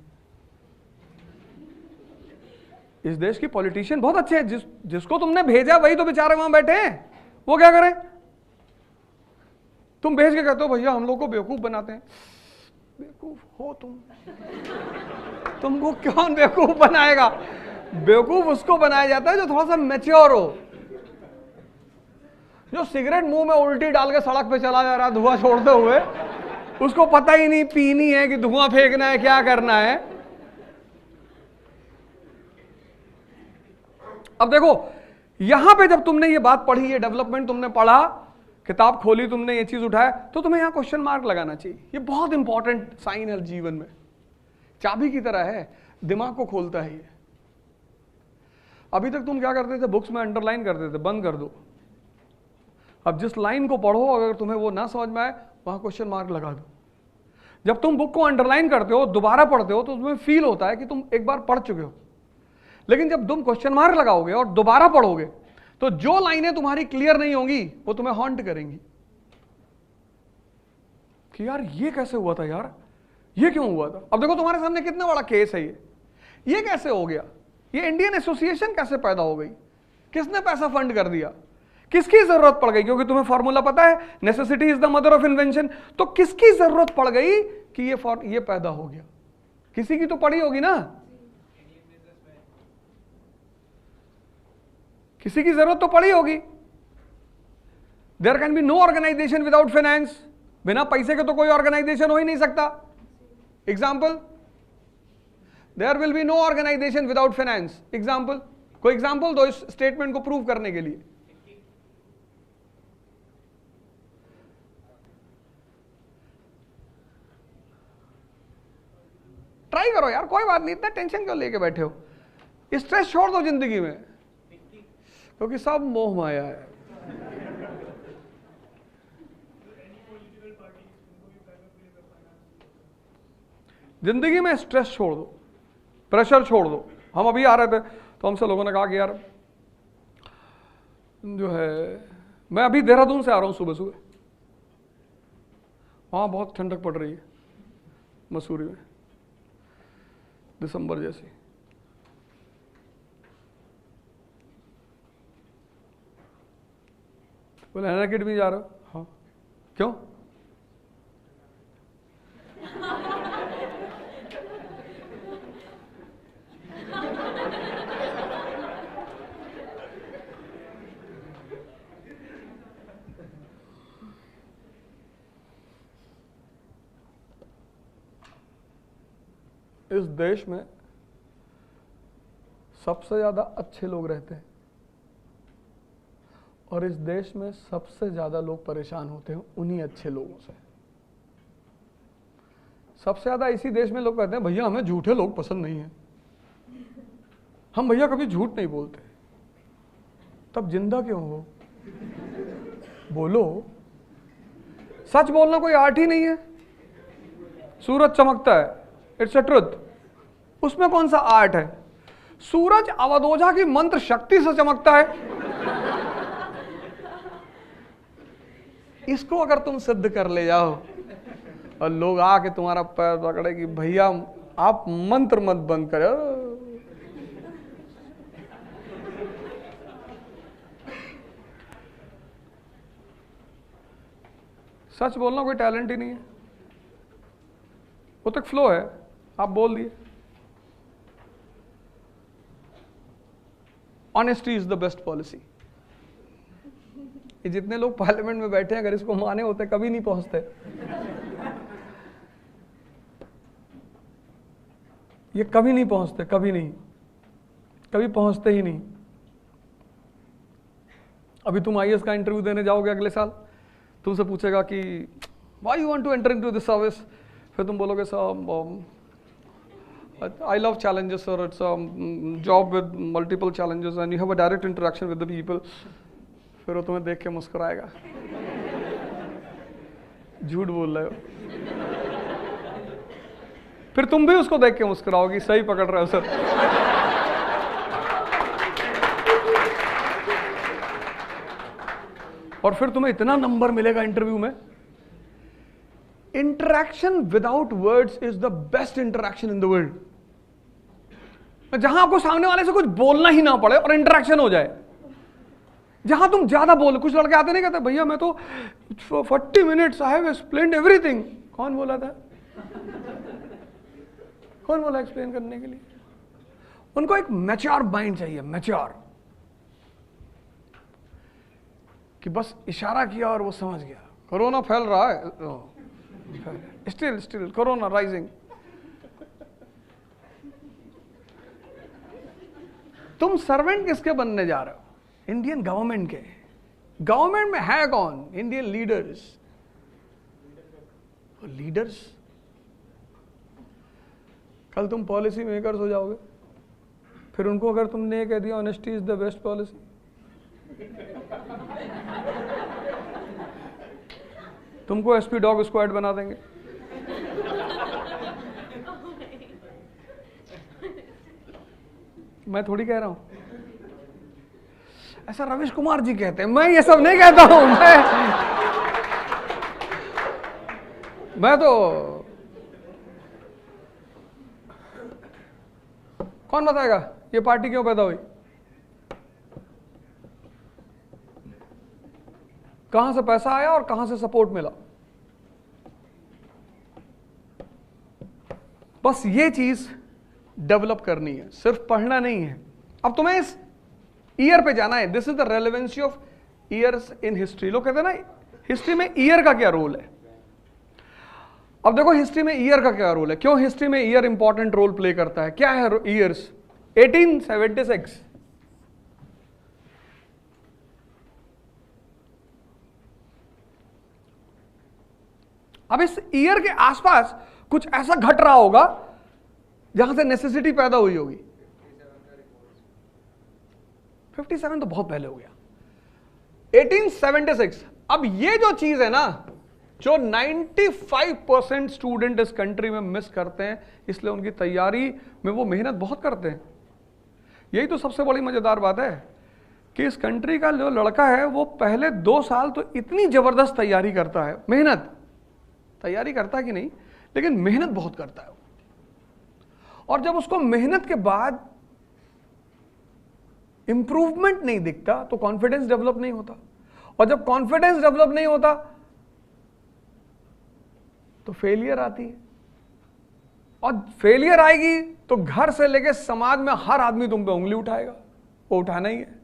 इस देश की पॉलिटिशियन बहुत अच्छे हैं। जिसको तुमने भेजा वही तो बेचारे वहां बैठे हैं। वो क्या करें? तुम भेज के कहते हो भैया हम लोग को बेवकूफ बनाते हैं। बेवकूफ हो तुम? तुमको कौन बेवकूफ बनाएगा? बेवकूफ उसको बनाया जाता है जो थोड़ा सा मैच्योर हो, जो सिगरेट मुंह में उल्टी डाल के सड़क पे चला जा रहा है धुआं छोड़ते हुए, उसको पता ही नहीं पीनी है कि धुआं फेंकना है, क्या करना है। अब देखो यहां पे जब तुमने ये बात पढ़ी, ये डेवलपमेंट तुमने पढ़ा, किताब खोली तुमने, ये चीज उठाया, तो तुम्हें यहां क्वेश्चन मार्क लगाना चाहिए। ये बहुत इंपॉर्टेंट साइन है जीवन में, चाबी की तरह है, दिमाग को खोलता है ये। अभी तक तुम क्या करते थे? बुक्स में अंडरलाइन करते थे, बंद कर दो। अब जिस लाइन को पढ़ो अगर तुम्हें वो ना समझ में आए, वहां क्वेश्चन मार्क लगा दो। जब तुम बुक को अंडरलाइन करते हो, दोबारा पढ़ते हो, तो तुम्हें फील होता है कि तुम एक बार पढ़ चुके हो। लेकिन जब तुम क्वेश्चन मार्क लगाओगे और दोबारा पढ़ोगे, तो जो लाइनें तुम्हारी क्लियर नहीं होंगी वो तुम्हें हॉन्ट करेंगी कि यार ये कैसे हुआ था, यार ये क्यों हुआ था। अब देखो तुम्हारे सामने कितना बड़ा केस है ये कैसे हो गया, ये इंडियन एसोसिएशन कैसे पैदा हो गई, किसने पैसा फंड कर दिया, किसकी जरूरत पड़ गई? क्योंकि तुम्हें फॉर्मूला पता है, necessity is the mother of invention. तो किसकी जरूरत पड़ गई कि ये पैदा हो गया? किसी की तो पड़ी होगी ना, किसी की जरूरत तो पड़ी होगी। There can be no organisation without finance. बिना पैसे के तो कोई ऑर्गेनाइजेशन हो ही नहीं सकता। Example, there will be no organisation without finance. Example, कोई एग्जाम्पल दो इस स्टेटमेंट को प्रूव करने के लिए। ट्राई करो यार, कोई बात नहीं, इतना टेंशन क्यों लेके बैठे हो? स्ट्रेस छोड़ दो जिंदगी में, क्योंकि सब मोह माया है। जिंदगी में स्ट्रेस छोड़ दो, प्रेशर छोड़ दो। हम अभी आ रहे थे तो हमसे लोगों ने कहा कि यार जो है, मैं अभी देहरादून से आ रहा हूं सुबह सुबह, वहां बहुत ठंडक पड़ रही है मसूरी में, दिसंबर जैसी। बोले अन अकेडमी जा रहे हो? हाँ। क्यों? इस देश में सबसे ज्यादा अच्छे लोग रहते हैं और इस देश में सबसे ज्यादा लोग परेशान होते हैं उन्हीं अच्छे लोगों से। सबसे ज्यादा इसी देश में लोग कहते हैं भैया हमें झूठे लोग पसंद नहीं है, हम भैया कभी झूठ नहीं बोलते। तब जिंदा क्यों हो? बोलो। सच बोलना कोई आर्ट ही नहीं है। सूरज चमकता है, इट्स अ ट्रुथ, उसमें कौन सा आर्ट है? सूरज अवध ओझा की मंत्र शक्ति से चमकता है। इसको अगर तुम सिद्ध कर ले जाओ और लोग आके तुम्हारा पैर पकड़े कि भैया आप मंत्र मत बंद करो, सच बोलना कोई टैलेंट ही नहीं है, वो तक फ्लो है, आप बोल दिए। Honesty is the best policy. ये जितने लोग पार्लियामेंट में बैठे हैं अगर इसको माने होते कभी नहीं पहुंचते। ये कभी नहीं पहुंचते, कभी नहीं, कभी पहुंचते ही नहीं। अभी तुम आईएएस का इंटरव्यू देने जाओगे अगले साल, तुमसे पूछेगा कि why you want to enter into this service, फिर तुम बोलोगे sir I love challenges sir, it's a job with multiple challenges and you have a direct interaction with the people। फिर वो तुम्हें देख के मुस्कुराएगा, झूठ बोल रहे हो। फिर तुम भी उसको देख के मुस्कुराओगी, सही पकड़ रहे हो सर। और फिर तुम्हें इतना नंबर मिलेगा इंटरव्यू में। Interaction without words is the best interaction in the world. जहां आपको सामने वाले से कुछ बोलना ही ना पड़े और इंटरैक्शन हो जाए, जहां तुम ज्यादा बोलो। कुछ लड़के आते नहीं कहते भैया मैं तो 40 minutes I have explained everything. कौन बोला था? कौन बोला एक्सप्लेन करने के लिए? उनको एक मैच्योर माइंड चाहिए, मैच्योर, कि बस इशारा किया और वो समझ गया। कोरोना फैल रहा है, स्टिल कोरोना राइजिंग। तुम सर्वेंट किसके बनने जा रहे हो? इंडियन गवर्नमेंट के। गवर्नमेंट में है कौन? Indian leaders. लीडर्स कल तुम पॉलिसी मेकर्स हो जाओगे, फिर उनको अगर तुमने ये कह दिया honesty is the best policy, तुमको एसपी डॉग स्क्वाड बना देंगे। मैं थोड़ी कह रहा हूं, ऐसा रविश कुमार जी कहते हैं, मैं ये सब नहीं कहता हूं। मैं तो कौन बताएगा ये पार्टी क्यों पैदा हुई, कहां से पैसा आया और कहां से सपोर्ट मिला। बस ये चीज डेवलप करनी है, सिर्फ पढ़ना नहीं है। अब तुम्हें इस ईयर पे जाना है। This is the relevancy of years in history. लोग कहते हैं ना हिस्ट्री में ईयर का क्या रोल है। अब देखो हिस्ट्री में ईयर का क्या रोल है, क्यों हिस्ट्री में ईयर इंपॉर्टेंट रोल प्ले करता है, क्या है ईयर्स। 1876 अब इस ईयर के आसपास कुछ ऐसा घट रहा होगा जहां से नेसेसिटी पैदा हुई होगी। 57 तो बहुत पहले हो गया, 1876। अब ये जो चीज है ना, जो 95% स्टूडेंट इस कंट्री में मिस करते हैं, इसलिए उनकी तैयारी में वो मेहनत बहुत करते हैं। यही तो सबसे बड़ी मजेदार बात है कि इस कंट्री का जो लड़का है वो पहले 2 साल तो इतनी जबरदस्त तैयारी करता है, मेहनत, तैयारी करता है कि नहीं, लेकिन मेहनत बहुत करता है। और जब उसको मेहनत के बाद इंप्रूवमेंट नहीं दिखता तो कॉन्फिडेंस डेवलप नहीं होता, और जब कॉन्फिडेंस डेवलप नहीं होता तो फेलियर आती है, और फेलियर आएगी तो घर से लेकर समाज में हर आदमी तुम पे उंगली उठाएगा, वो उठाना ही है।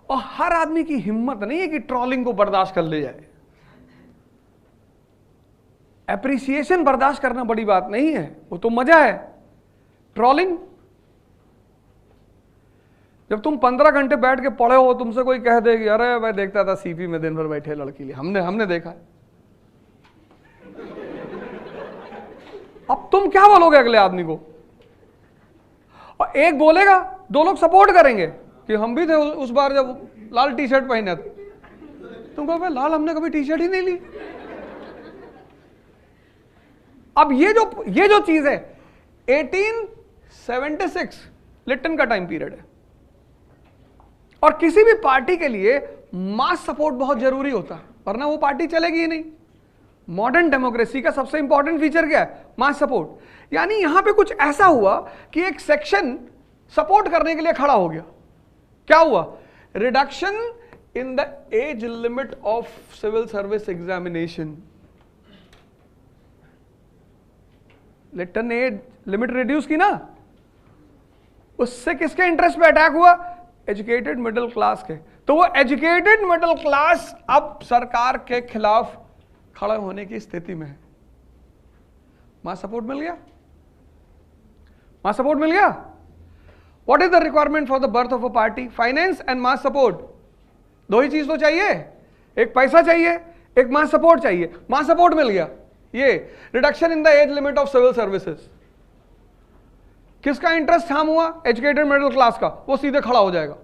और हर आदमी की हिम्मत नहीं है कि ट्रोलिंग को बर्दाश्त कर ले जाए। एप्रिसिएशन बर्दाश्त करना बड़ी बात नहीं है, वो तो मजा है। ट्रोलिंग, जब तुम 15 घंटे बैठ के पढ़े हो, तुमसे कोई कह दे कि अरे मैं देखता था सीपी में दिन भर बैठे लड़की लिए, हमने देखा है। अब तुम क्या बोलोगे अगले आदमी को? और एक बोलेगा, दो लोग सपोर्ट करेंगे कि हम भी थे उस बार जब लाल टी शर्ट पहने थे। तुम कहो भाई लाल हमने कभी टी शर्ट ही नहीं ली। अब ये जो चीज है 1876 लिट्टन का टाइम पीरियड है, और किसी भी पार्टी के लिए मास सपोर्ट बहुत जरूरी होता है, वरना वो पार्टी चलेगी ही नहीं। मॉडर्न डेमोक्रेसी का सबसे इंपॉर्टेंट फीचर क्या है? मास सपोर्ट। यानी यहां पे कुछ ऐसा हुआ कि एक सेक्शन सपोर्ट करने के लिए खड़ा हो गया। क्या हुआ? Reduction in the age limit of civil service examination. Lytton ने एज लिमिट रिड्यूस की ना, उससे किसके इंटरेस्ट पे अटैक हुआ? एजुकेटेड मिडिल क्लास के। तो वो एजुकेटेड मिडिल क्लास अब सरकार के खिलाफ खड़े होने की स्थिति में है। मास सपोर्ट मिल गया, मास सपोर्ट मिल गया। What is the requirement for the birth of a party? Finance and mass support. दो ही चीज तो चाहिए, एक पैसा चाहिए, एक मास सपोर्ट चाहिए। मास सपोर्ट मिल गया, ये reduction in the age limit of civil services. किसका इंटरेस्ट हार्म हुआ? एजुकेटेड मिडिल क्लास का। वो सीधे खड़ा हो जाएगा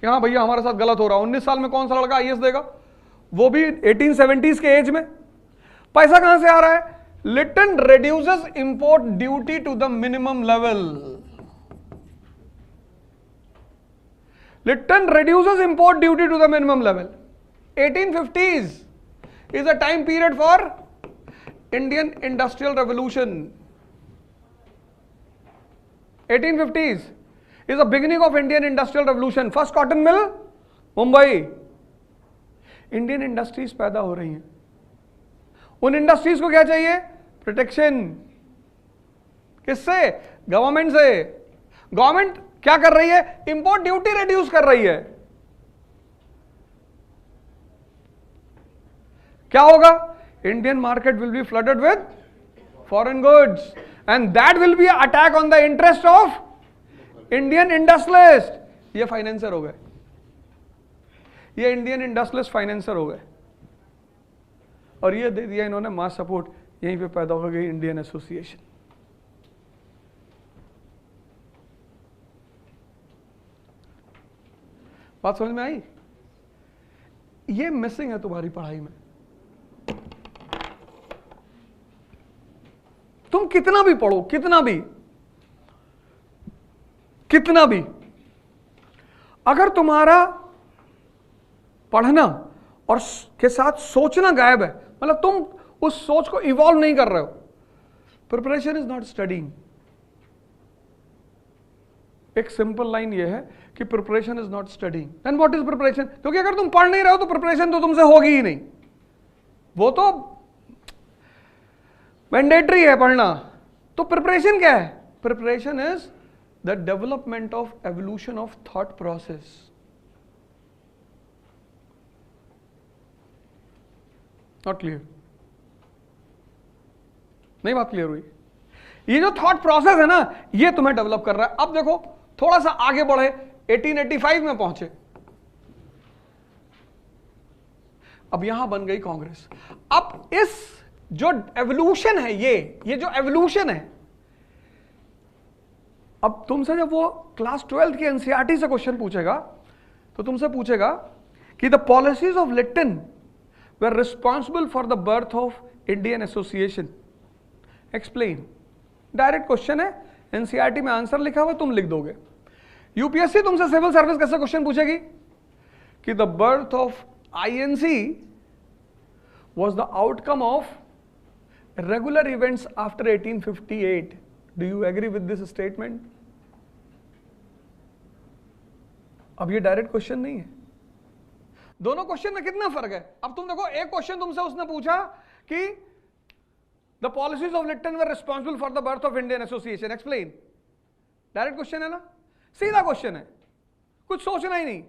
कि हाँ भैया हमारे साथ गलत हो रहा है। 19 साल में कौन सा लड़का आईएएस देगा, वो भी 1870s के एज में? पैसा कहां से आ रहा है? Lytton reduces import duty to the minimum level. Lytton reduces import duty to the minimum level. 1850s is a time period for Indian Industrial Revolution. 1850s is the beginning of Indian Industrial Revolution. First cotton mill, Mumbai. Indian industries पैदा हो रही हैं। उन industries को क्या चाहिए? Protection. किससे? Government से। गवर्नमेंट क्या कर रही है? इंपोर्ट ड्यूटी रिड्यूस कर रही है। क्या होगा? Indian market will be flooded with foreign goods and that will be attack on the interest of Indian industrialist. ये फाइनेंसर हो गए, ये इंडियन इंडस्ट्रियलिस्ट फाइनेंसर हो गए, और ये दे दिया इन्होंने मास सपोर्ट। यहीं पे पैदा हो गई इंडियन एसोसिएशन। बात समझ में आई? ये मिसिंग है तुम्हारी पढ़ाई में। तुम कितना भी पढ़ो, कितना भी, अगर तुम्हारा पढ़ना और के साथ सोचना गायब है, मतलब तुम उस सोच को इवॉल्व नहीं कर रहे हो, प्रिपरेशन इज नॉट स्टडीइंग। एक सिंपल लाइन ये है कि preparation is not studying. Then what is preparation? क्योंकि अगर तुम पढ़ नहीं रहे हो तो प्रिपरेशन तो तुमसे होगी ही नहीं, वो तो मैंडेटरी है पढ़ना। तो प्रिपरेशन क्या है? Preparation is the development of evolution of thought process. Not clear? नहीं बात क्लियर हुई? ये जो थॉट प्रोसेस है ना, ये तुम्हें डेवलप कर रहा है। अब देखो थोड़ा सा आगे बढ़े, 1885 में पहुंचे, अब यहां बन गई कांग्रेस। अब इस जो एवोल्यूशन है, ये जो एवोल्यूशन है, अब तुमसे जब वो क्लास 12 की एनसीईआरटी से क्वेश्चन पूछेगा तो तुमसे पूछेगा कि the policies of Lytton were responsible for the birth of Indian Association. Explain. Direct question है, एनसीईआरटी में आंसर लिखा हुआ, तुम लिख दोगे। यूपीएससी तुमसे सिविल सर्विस कैसे क्वेश्चन पूछेगी कि the birth of INC was the outcome of regular events after 1858. Do you agree with this statement? अब ये डायरेक्ट क्वेश्चन नहीं है। दोनों क्वेश्चन में कितना फर्क है? अब तुम देखो, एक क्वेश्चन तुमसे उसने पूछा कि the policies of Lytton were responsible for the birth of Indian association. Explain. Direct question है ना, सीधा क्वेश्चन है, कुछ सोचना ही नहीं।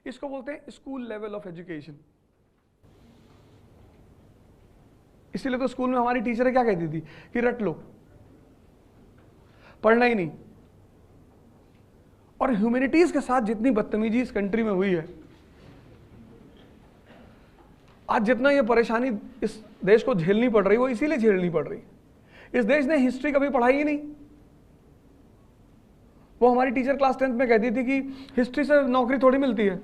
इसको बोलते हैं स्कूल लेवल ऑफ एजुकेशन। इसीलिए तो स्कूल में हमारी टीचर क्या कहती थी कि रट लो, पढ़ना ही नहीं। और ह्यूमैनिटीज के साथ जितनी बदतमीजी इस कंट्री में हुई है, आज जितना ये परेशानी इस देश को झेलनी पड़ रही, वो इसीलिए झेलनी पड़ रही। इस देश ने हिस्ट्री कभी पढ़ाई ही नहीं। वो हमारी टीचर क्लास 10th में कहती थी कि हिस्ट्री से नौकरी थोड़ी मिलती है।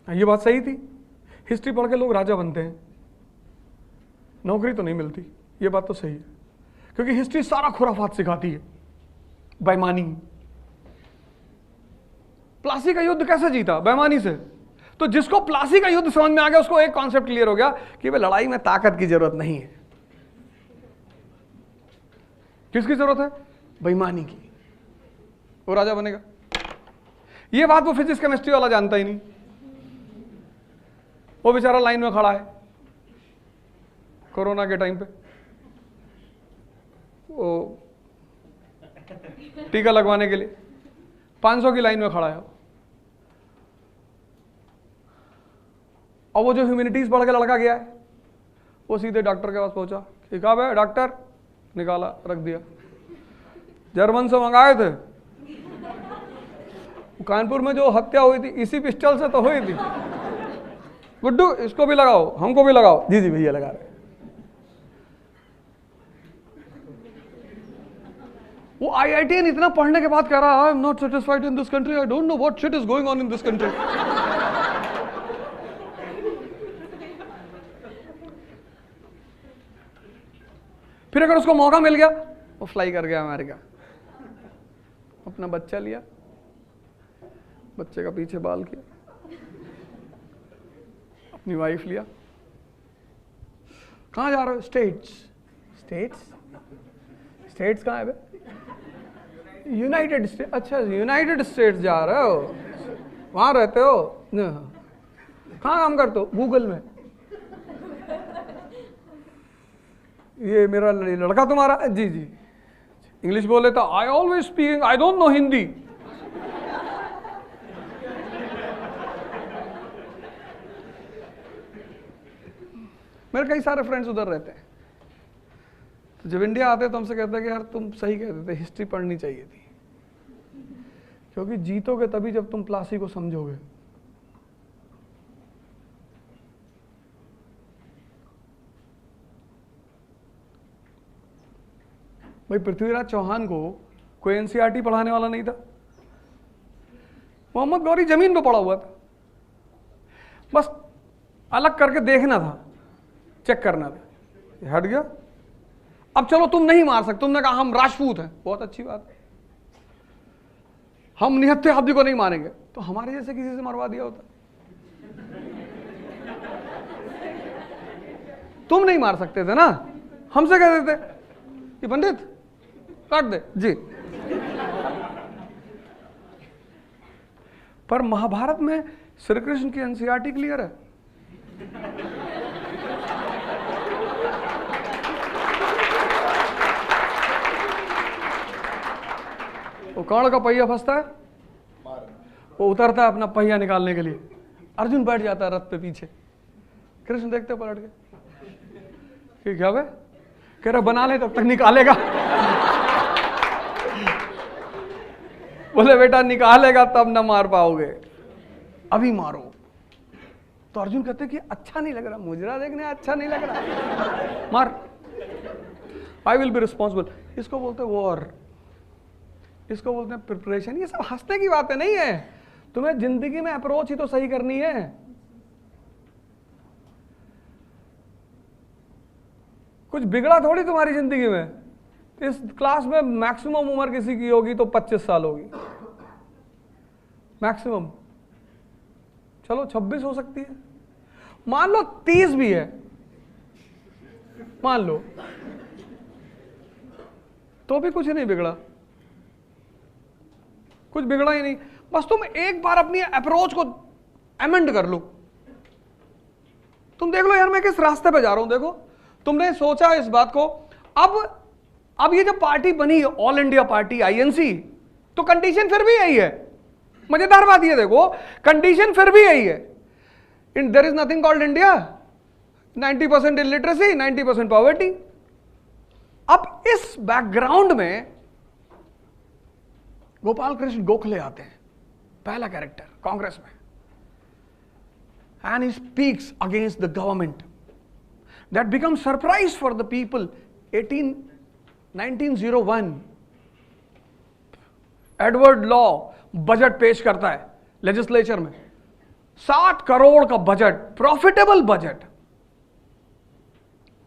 ये बात सही थी, हिस्ट्री पढ़ के लोग राजा बनते हैं, नौकरी तो नहीं मिलती। ये बात तो सही है, क्योंकि हिस्ट्री सारा खुराफात सिखाती है, बेईमानी। प्लासी का युद्ध कैसे जीता? बेईमानी से। तो जिसको प्लासी का युद्ध समझ में आ गया, उसको एक कॉन्सेप्ट क्लियर हो गया कि भाई लड़ाई में ताकत की जरूरत नहीं है। किसकी जरूरत है? बेईमानी की। वो राजा बनेगा। ये बात वो फिजिक्स केमिस्ट्री वाला जानता ही नहीं। वो बेचारा लाइन में खड़ा है कोरोना के टाइम पे, वो टीका लगवाने के लिए 500 की लाइन में खड़ा है। और वो जो ह्यूमैनिटीज पढ़ के लड़का गया है, वो सीधे डॉक्टर के पास पहुंचा कि कहा भाई डॉक्टर, निकाला रख दिया। जर्मन से मंगाए थे, कानपुर में जो हत्या हुई थी इसी पिस्टल से तो हुई थी। गुड्डू इसको भी लगाओ, हमको भी लगाओ। जी जी भैया लगा रहे। वो IITian इतना पढ़ने के बाद कह रहा है I am not satisfied in this country, I don't know what shit is going on in this country. फिर अगर उसको मौका मिल गया, वो फ्लाई कर गया अमेरिका, अपना बच्चा लिया, बच्चे का पीछे बाल किया, अपनी वाइफ लिया। कहाँ जा रहे हो? स्टेट्स। स्टेट्स? स्टेट्स कहाँ है बे? United States. अच्छा यूनाइटेड स्टेट्स जा रहे हो, वहां रहते हो? कहाँ काम करते हो? गूगल में। ये मेरा लड़का तुम्हारा? जी जी। इंग्लिश बोले तो I always speaking, I don't know Hindi. मेरे कई सारे फ्रेंड्स उधर रहते हैं, तो जब इंडिया आते तो हमसे कहते हैं कि यार तुम सही कहते थे, हिस्ट्री पढ़नी चाहिए थी, क्योंकि जीतोगे तभी जब तुम प्लासी को समझोगे। भाई पृथ्वीराज चौहान को कोई एनसीईआरटी पढ़ाने वाला नहीं था, मोहम्मद गौरी जमीन पे पड़ा हुआ था, बस अलग करके देखना था, चेक करना था, हट गया। अब चलो तुम नहीं मार सकते, तुमने कहा हम राजपूत हैं, बहुत अच्छी बात है, हम निहत्थे हाथी को नहीं मारेंगे, तो हमारे जैसे किसी से मरवा दिया होता। तुम नहीं मार सकते थे ना, हमसे कह देते कि पंडित काट दे जी। पर महाभारत में श्री कृष्ण की एनसीईआरटी क्लियर है। वो कौन का पहिया फंसता है, वो उतरता है अपना पहिया निकालने के लिए, अर्जुन बैठ जाता है रथ पे पीछे, कृष्ण देखते पलट के क्या बे, कह रहा बना ले तब तक निकालेगा। बोले बेटा निकालेगा तब ना मार पाओगे, अभी मारो। तो अर्जुन कहते कि अच्छा नहीं लग रहा, मुजरा देखने अच्छा नहीं लग रहा, मार, आई विल बी रिस्पॉन्सिबल। इसको बोलते वॉर, इसको बोलते हैं प्रिपरेशन। ये सब हंसने की बातें नहीं है, तुम्हें जिंदगी में अप्रोच ही तो सही करनी है। कुछ बिगड़ा थोड़ी तुम्हारी जिंदगी में। इस क्लास में मैक्सिमम उम्र किसी की होगी तो 25 साल होगी मैक्सिमम, चलो 26 हो सकती है, मान लो 30 भी है, मान लो, तो भी कुछ नहीं बिगड़ा, कुछ बिगड़ा ही नहीं। बस तुम एक बार अपनी अप्रोच को अमेंड कर लो। तुम देख लो यार मैं किस रास्ते पे जा रहा हूं, देखो तुमने सोचा इस बात को। अब ये जब पार्टी बनी ऑल इंडिया पार्टी आईएनसी, तो कंडीशन फिर भी यही है। मजेदार बात ये देखो, कंडीशन फिर भी यही है, there is nothing called India, 90% illiteracy, 90% poverty. अब इस बैकग्राउंड में गोपाल कृष्ण गोखले आते हैं, पहला कैरेक्टर कांग्रेस में, and he speaks against the government. That become surprise for the people. 1901 Edward law budget पेश करता है लेजिस्लेचर में, 60 करोड़ का budget, profitable budget,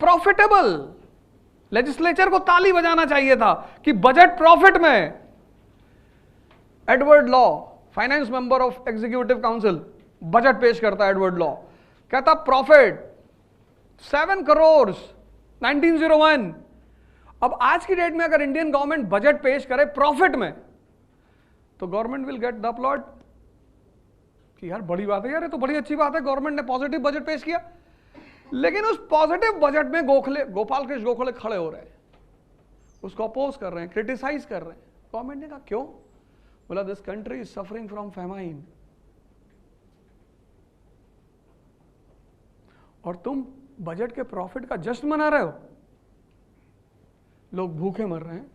profitable. Legislature को ताली बजाना चाहिए था कि बजट प्रॉफिट में। Edward law, finance member of executive council, budget पेश करता है। एडवर्ड लॉ कहता प्रॉफिट 7 करोड़ 1901। अब आज की डेट में अगर इंडियन गवर्नमेंट बजट पेश करे प्रॉफिट में, तो government will get the applaud कि यार बड़ी बात है, यार ये तो बड़ी अच्छी बात है, गवर्नमेंट ने पॉजिटिव बजट पेश किया। लेकिन उस पॉजिटिव बजट में गोपाल कृष्ण गोखले खड़े हो रहे हैं, उसको अपोज कर रहे हैं, क्रिटिसाइज कर रहे हैं। गवर्नमेंट ने कहा क्यों? बोला this country is suffering from famine, और तुम बजट के प्रॉफिट का जश्न मना रहे हो। लोग भूखे मर रहे हैं,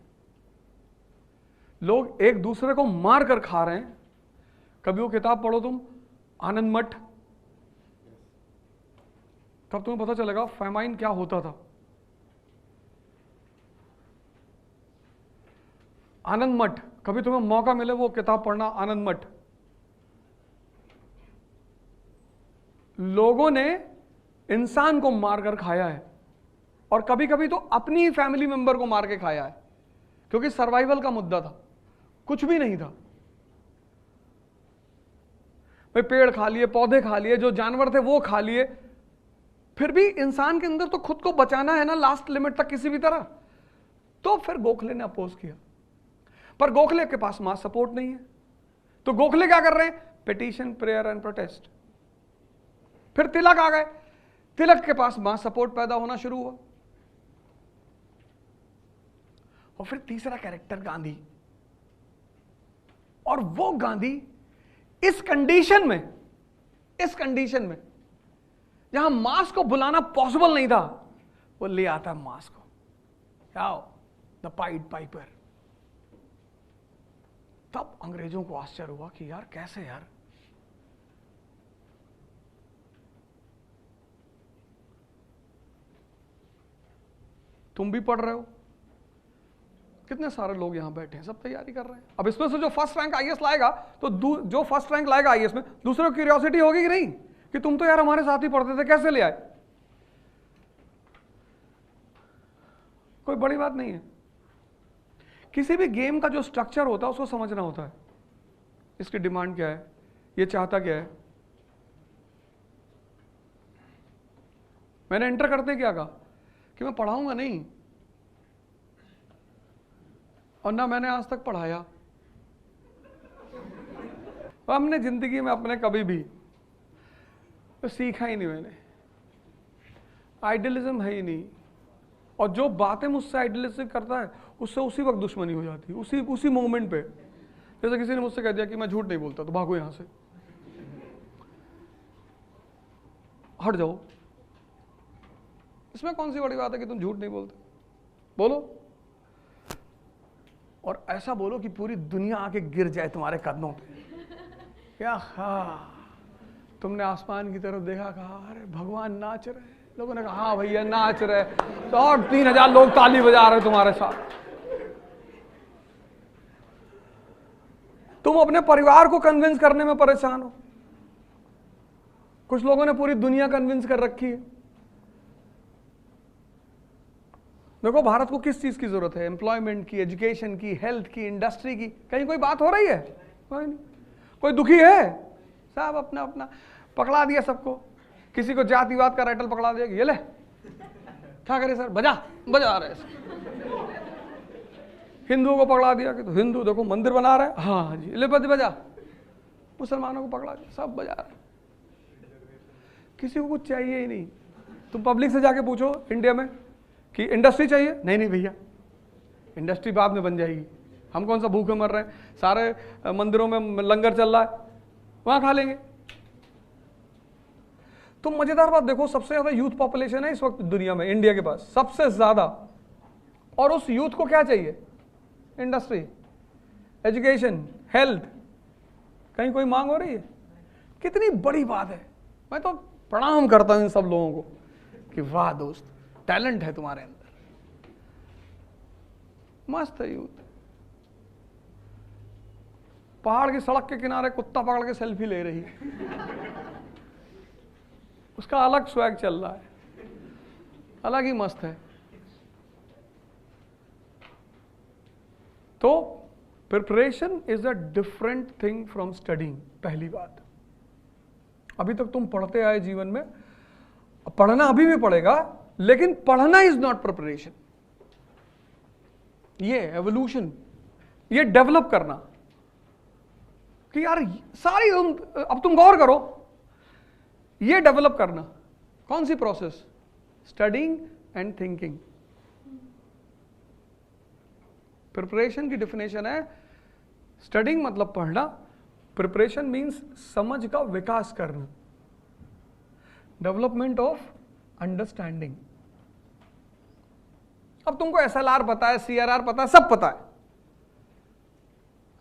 लोग एक दूसरे को मार कर खा रहे हैं। कभी वो किताब पढ़ो तुम, आनंद मठ, तब तुम्हें पता चलेगा फेमाइन क्या होता था। आनंद मठ, कभी तुम्हें मौका मिले वो किताब पढ़ना, आनंद मठ। लोगों ने इंसान को मारकर खाया है, और कभी कभी तो अपनी ही फैमिली मेंबर को मार के खाया है, क्योंकि सर्वाइवल का मुद्दा था, कुछ भी नहीं था। भाई पेड़ खा लिए, पौधे खा लिए, जो जानवर थे वो खा लिए, फिर भी इंसान के अंदर तो खुद को बचाना है ना लास्ट लिमिट तक किसी भी तरह। तो फिर गोखले ने अपोज किया, पर गोखले के पास मास सपोर्ट नहीं है। तो गोखले क्या कर रहे हैं? Petition, prayer and protest. फिर तिलक आ गए, तिलक के पास मास सपोर्ट पैदा होना शुरू हुआ। और फिर तीसरा कैरेक्टर गांधी, और वो गांधी इस कंडीशन में जहां मास को बुलाना पॉसिबल नहीं था, वो ले आता मास को, आओ द पाइड पाइपर। तब अंग्रेजों को आश्चर्य हुआ कि यार कैसे यार, तुम भी पढ़ रहे हो, कितने सारे लोग यहां बैठे हैं, सब तैयारी कर रहे हैं। अब इसमें से जो फर्स्ट रैंक आईएएस लाएगा, तो जो फर्स्ट रैंक लाएगा आईएएस में, दूसरे को क्यूरियोसिटी होगी कि नहीं कि तुम तो यार हमारे साथ ही पढ़ते थे, कैसे ले आए? कोई बड़ी बात नहीं है। किसी भी गेम का जो स्ट्रक्चर होता है उसको समझना होता है। इसकी डिमांड क्या है, ये चाहता क्या है। मैंने एंटर करते क्या कहा कि मैं पढ़ाऊंगा नहीं, और ना मैंने आज तक पढ़ाया। हमने जिंदगी में अपने कभी भी तो सीखा ही नहीं, मैंने आइडियलिज्म है ही नहीं। और जो बातें मुझसे आइडियलिज्म करता है उससे उसी वक्त दुश्मनी हो जाती है, उसी मोमेंट पे। जैसे किसी ने मुझसे कह दिया कि मैं झूठ नहीं बोलता, तो भागो यहां से, हट जाओ। इसमें कौन सी बड़ी बात है कि तुम झूठ नहीं बोलते? बोलो, और ऐसा बोलो कि पूरी दुनिया आके गिर जाए तुम्हारे कदमों पे। क्या हाँ, तुमने आसमान की तरफ देखा, कहा अरे भगवान नाच रहे हैं। लोगों ने कहा हाँ भैया नाच रहे, तो और 3000 लोग ताली बजा रहे तुम्हारे साथ। तुम अपने परिवार को कन्विंस करने में परेशान हो, कुछ लोगों ने पूरी दुनिया कन्विंस कर रखी है। देखो भारत को किस चीज की जरूरत है? एम्प्लॉयमेंट की, एजुकेशन की, हेल्थ की, इंडस्ट्री की। कहीं कोई बात हो रही है? कोई नहीं। कोई दुखी है? सब अपना अपना पकड़ा दिया सबको। किसी को जातिवाद का राइटल पकड़ा दिया, ये ले क्या करे सर, बजा रहे। हिंदुओं को पकड़ा दिया कि तो हिंदू देखो मंदिर बना रहे, हाँ जी ले बजा। मुसलमानों को पकड़ा दिया, सब बजा रहे। किसी को कुछ चाहिए ही नहीं। तुम पब्लिक से जाके पूछो इंडिया में कि इंडस्ट्री चाहिए, नहीं भैया इंडस्ट्री बाद में बन जाएगी, हम कौन सा भूखे मर रहे हैं, सारे मंदिरों में लंगर चल रहा है, वहां खा लेंगे। तुम मजेदार बात देखो, सबसे ज्यादा यूथ पॉपुलेशन है इस वक्त दुनिया में, इंडिया के पास सबसे ज्यादा, और उस यूथ को क्या चाहिए? इंडस्ट्री, एजुकेशन, हेल्थ, कहीं कोई मांग हो रही है? कितनी बड़ी बात है। मैं तो प्रणाम करता हूं इन सब लोगों को कि वाह दोस्त, टैलेंट है तुम्हारे अंदर, मस्त है यूथ। पहाड़ की सड़क के किनारे कुत्ता पकड़ के सेल्फी ले रही है, उसका अलग स्वैग चल रहा है, अलग ही मस्त है। तो preparation is a different thing from studying. पहली बात, अभी तक तुम पढ़ते आए जीवन में, पढ़ना अभी भी पड़ेगा, लेकिन पढ़ना इज नॉट प्रिपरेशन। ये एवोल्यूशन, ये डेवलप करना कि यार सारी अब तुम गौर करो, ये डेवलप करना कौन सी process? Studying and thinking. Preparation की डेफिनेशन है, स्टडिंग मतलब पढ़ना, प्रिपरेशन मींस समझ का विकास करना, डेवलपमेंट ऑफ अंडरस्टैंडिंग। अब तुमको SLR पता है, CRR पता है, सब पता है,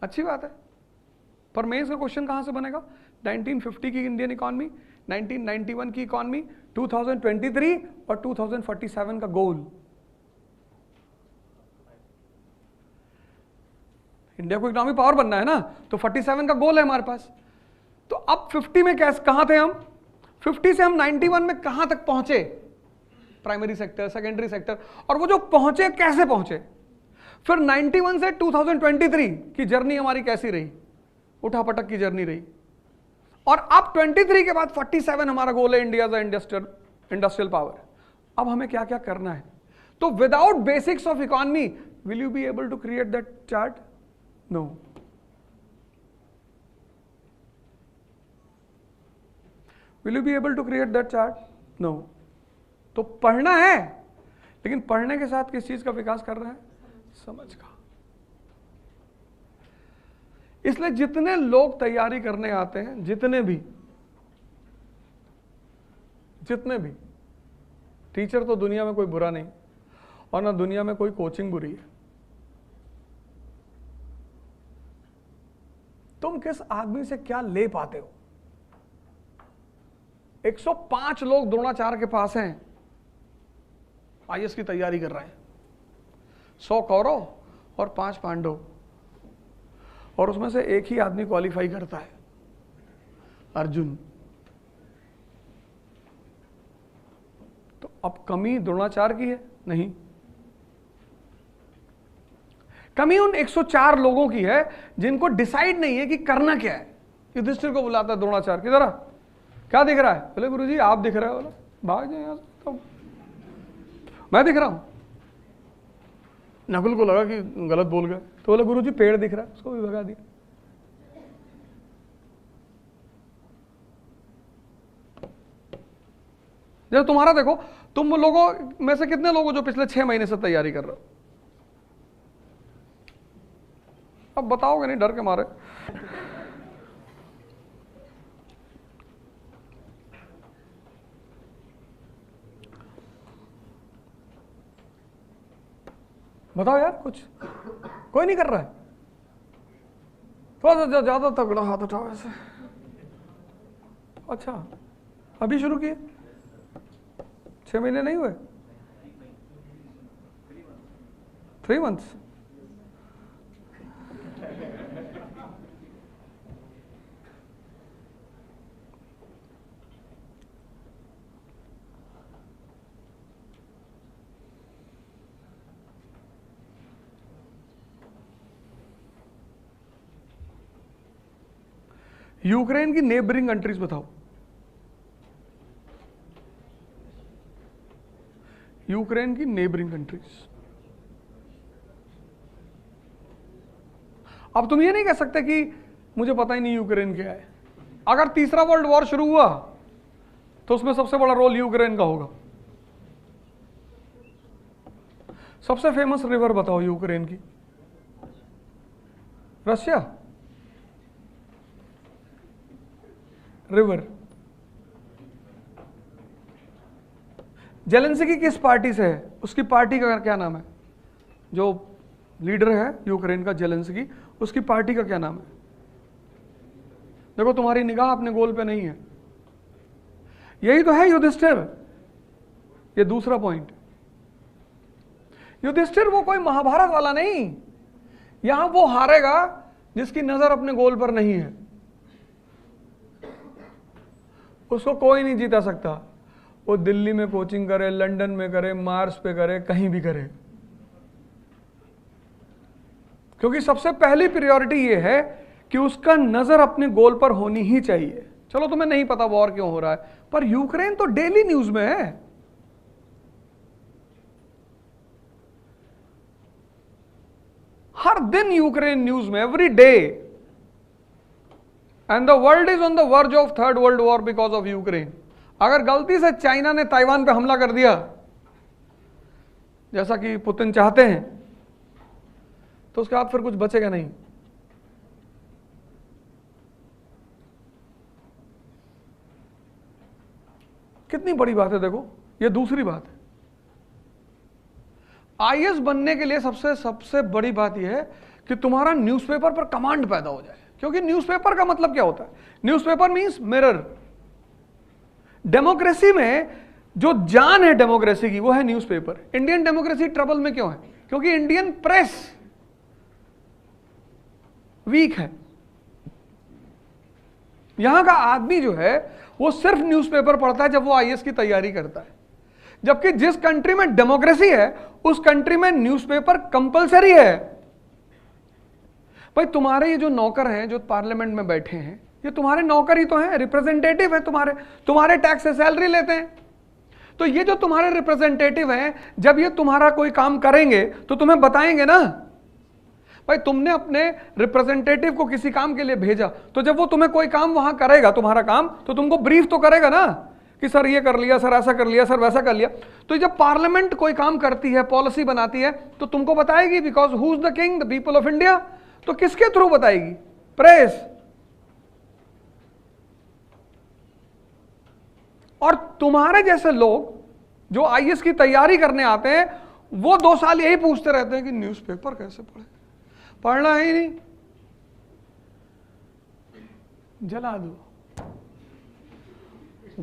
अच्छी बात है, पर मेंस का क्वेश्चन कहां से बनेगा? 1950 की इंडियन इकॉनमी, 1991 की इकॉनमी, 2023 और 2047 का गोल। इंडिया को इकोनॉमिक पावर बनना है ना, तो 47 का गोल है हमारे पास। तो अब 50 में कैसे, कहां थे हम? 50 से हम 91 में कहां तक पहुंचे? प्राइमरी सेक्टर, सेकेंडरी सेक्टर, और वो जो पहुंचे कैसे पहुंचे? फिर 91 से 2023 की जर्नी हमारी कैसी रही? उठापटक की जर्नी रही। और अब 23 के बाद 47 हमारा गोल है, इंडिया का इंडस्ट्रियल पावर। अब हमें क्या क्या करना है? तो without basics of economy will you be able to create that chart? No. Will you be able to create that chart? No. तो पढ़ना है, लेकिन पढ़ने के साथ किस चीज का विकास कर रहे हैं? समझ का। इसलिए जितने लोग तैयारी करने आते हैं, जितने भी टीचर, तो दुनिया में कोई बुरा नहीं, और ना दुनिया में कोई कोचिंग बुरी है। तुम किस आदमी से क्या ले पाते हो? 105 लोग द्रोणाचार्य के पास हैं, IAS की तैयारी कर रहे हैं, 100 कौरव और 5 पांडव, और उसमें से एक ही आदमी क्वालिफाई करता है, अर्जुन। तो अब कमी द्रोणाचार्य की है? नहीं, कमी उन 104 लोगों की है जिनको डिसाइड नहीं है कि करना क्या है। युधिष्ठिर को बुलाता है द्रोणाचार्य, किधर आ, क्या दिख रहा है? बोले गुरुजी आप दिख रहे हो। बोला भाग जाए यहां से, तो मैं दिख रहा हूं। नकुल को लगा कि गलत बोल गए, तो बोले गुरुजी पेड़ दिख रहा है, उसको भी भगा दिया। जब तुम्हारा देखो, तुम लोगों में से कितने लोग हो जो पिछले 6 महीने से तैयारी कर रहे हो? अब बताओगे नहीं डर के मारे। बताओ यार, कुछ कोई नहीं कर रहा है? थोड़ा सा ज्यादा तगड़ा हाथ उठाओ ऐसे। अच्छा, अभी शुरू किए, 6 महीने नहीं हुए, 3 मंथ्स। यूक्रेन की नेबरिंग कंट्रीज बताओ। यूक्रेन की नेबरिंग कंट्रीज। अब तुम ये नहीं कह सकते कि मुझे पता ही नहीं यूक्रेन क्या है। अगर तीसरा वर्ल्ड वॉर शुरू हुआ तो उसमें सबसे बड़ा रोल यूक्रेन का होगा। सबसे फेमस रिवर बताओ यूक्रेन की। रशिया रिवर, जेलेंस्की किस पार्टी से है, उसकी पार्टी का क्या नाम है? जो लीडर है यूक्रेन का जेलेंस्की, उसकी पार्टी का क्या नाम है? देखो तुम्हारी निगाह अपने गोल पे नहीं है। यही तो है युधिष्ठिर। ये दूसरा पॉइंट, युधिष्ठिर वो कोई महाभारत वाला नहीं, यहां वो हारेगा जिसकी नजर अपने गोल पर नहीं है। उसको कोई नहीं जीता सकता, वो दिल्ली में कोचिंग करे, लंदन में करे, मार्स पे करे, कहीं भी करे, क्योंकि सबसे पहली प्रायोरिटी ये है कि उसका नजर अपने गोल पर होनी ही चाहिए। चलो तुम्हें नहीं पता वॉर क्यों हो रहा है, पर यूक्रेन तो डेली न्यूज में है। हर दिन यूक्रेन न्यूज में, every day, and the world is on the verge of third world war because of Ukraine. अगर गलती से चाइना ने ताइवान पे हमला कर दिया, जैसा कि पुतिन चाहते हैं, तो उसके बाद फिर कुछ बचेगा नहीं। कितनी बड़ी बात है, देखो ये दूसरी बात है। आईएएस बनने के लिए सबसे बड़ी बात यह है कि तुम्हारा न्यूज़पेपर पर कमांड पैदा हो जाए, क्योंकि न्यूज़पेपर का मतलब क्या होता है? Newspaper means mirror. डेमोक्रेसी में जो जान है डेमोक्रेसी की, वो है न्यूज़पेपर। इंडियन डेमोक्रेसी ट्रबल में क्यों है? क्योंकि इंडियन प्रेस वीक है। यहां का आदमी जो है वो सिर्फ न्यूज़पेपर पढ़ता है जब वो आईएएस की तैयारी करता है, जबकि जिस कंट्री में डेमोक्रेसी है उस कंट्री में न्यूज़पेपर कंपलसरी है। भाई तुम्हारे ये जो नौकर हैं जो पार्लियामेंट में बैठे हैं, ये तुम्हारे नौकर ही तो हैं, रिप्रेजेंटेटिव है, तुम्हारे टैक्स से सैलरी लेते हैं। तो ये जो तुम्हारे रिप्रेजेंटेटिव हैं, जब ये तुम्हारा कोई काम करेंगे तो तुम्हें बताएंगे ना। भाई तुमने अपने रिप्रेजेंटेटिव को किसी काम के लिए भेजा, तो जब वो तुम्हें कोई काम वहां करेगा, तुम्हारा काम, तो तुमको ब्रीफ तो करेगा ना कि सर ये कर लिया, सर ऐसा कर लिया, सर वैसा कर लिया। तो जब पार्लियामेंट कोई काम करती है, पॉलिसी बनाती है, तो तुमको बताएगी, because who is the king? The people of India. तो किसके थ्रू बताएगी? प्रेस। और तुम्हारे जैसे लोग जो आईएएस की तैयारी करने आते हैं, वो 2 साल यही पूछते रहते हैं कि न्यूज़पेपर कैसे पढ़े, पढ़ना ही नहीं, जला दो,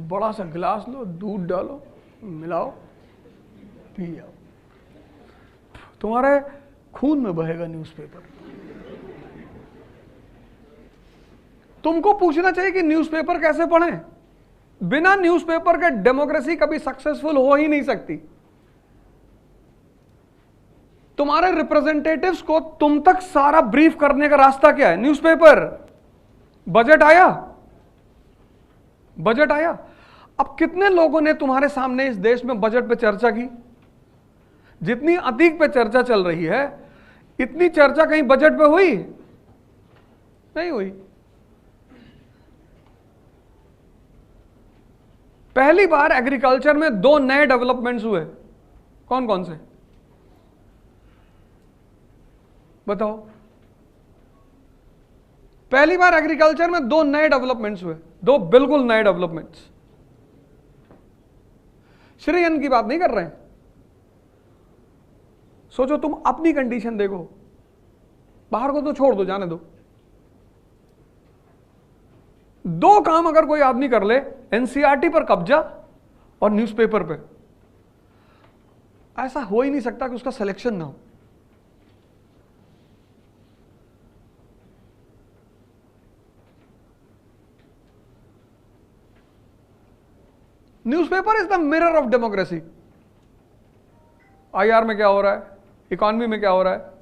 बड़ा सा गिलास लो, दूध डालो, मिलाओ, पी जाओ, तुम्हारे खून में बहेगा न्यूज़पेपर। तुमको पूछना चाहिए कि न्यूज़पेपर कैसे पढ़ें। बिना न्यूज़पेपर के डेमोक्रेसी कभी सक्सेसफुल हो ही नहीं सकती। तुम्हारे रिप्रेजेंटेटिव्स को तुम तक सारा ब्रीफ करने का रास्ता क्या है? न्यूज़पेपर। बजट आया, बजट आया। अब कितने लोगों ने तुम्हारे सामने इस देश में बजट पे चर्चा की? जितनी अतीक पे चर्चा चल रही है, इतनी चर्चा कहीं बजट पे हुई? नहीं हुई। पहली बार एग्रीकल्चर में 2 नए डेवलपमेंट्स हुए। कौन कौन से बताओ? पहली बार एग्रीकल्चर में 2 नए डेवलपमेंट्स हुए, 2 बिल्कुल नए डेवलपमेंट्स। श्री अन्न की बात नहीं कर रहे हैं। सोचो, तुम अपनी कंडीशन देखो, बाहर को तो छोड़ दो, जाने दो। 2 काम अगर कोई आदमी कर ले, एनसीईआरटी पर कब्जा और न्यूज़पेपर पे, ऐसा हो ही नहीं सकता कि उसका सिलेक्शन ना हो। Newspaper is the mirror of democracy. IR में क्या हो रहा है, इकॉनमी में क्या हो रहा है,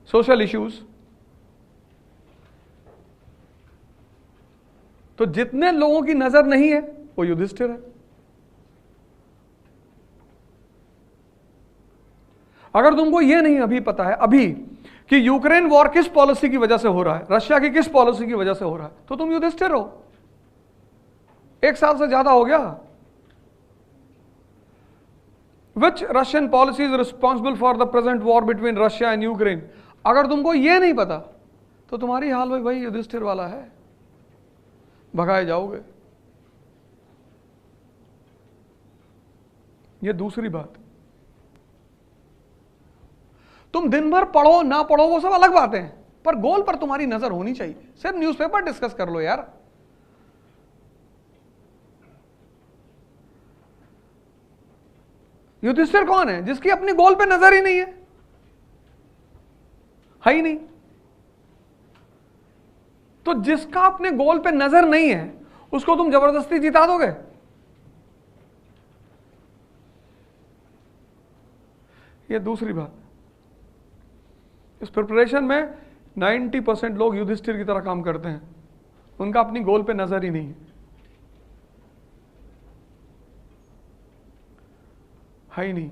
सोशल इश्यूज। तो जितने लोगों की नजर नहीं है वो युधिष्ठिर है। अगर तुमको यह नहीं अभी पता है अभी कि यूक्रेन वॉर किस पॉलिसी की वजह से हो रहा है, रशिया की किस पॉलिसी की वजह से हो रहा है, तो तुम युधिष्ठिर हो। 1 साल से ज्यादा हो गया। Which Russian policy is responsible for the present war between Russia and Ukraine? अगर तुमको यह नहीं पता तो तुम्हारी हाल भाई युधिष्ठिर वाला है, भगाए जाओगे। ये दूसरी बात। तुम दिन भर पढ़ो ना पढ़ो वो सब अलग बातें हैं, पर गोल पर तुम्हारी नजर होनी चाहिए। सिर्फ न्यूज़पेपर डिस्कस कर लो यार। युधिष्ठिर कौन है? जिसकी अपनी गोल पे नजर ही नहीं है ही नहीं। तो जिसका अपने गोल पे नजर नहीं है उसको तुम जबरदस्ती जिता दोगे? ये दूसरी बात। इस प्रिपरेशन में 90% लोग युधिष्ठिर की तरह काम करते हैं, उनका अपनी गोल पे नजर ही नहीं है ही नहीं।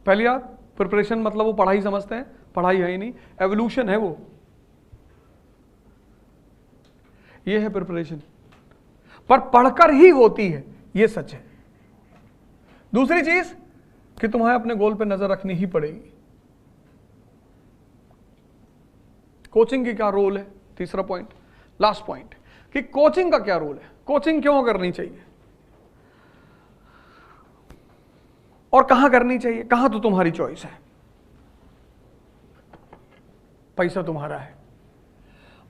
पहली बात, प्रिपरेशन मतलब वो पढ़ाई समझते हैं, पढ़ाई है ही नहीं, एवोल्यूशन है वो। ये है प्रिपरेशन, पर पढ़कर ही होती है, ये सच है। दूसरी चीज कि तुम्हें अपने गोल पे नजर रखनी ही पड़ेगी। कोचिंग की क्या रोल है? तीसरा पॉइंट, लास्ट पॉइंट, कि कोचिंग का क्या रोल है, कोचिंग क्यों करनी चाहिए और कहां करनी चाहिए। कहां तो तुम्हारी चॉइस है, पैसा तुम्हारा है,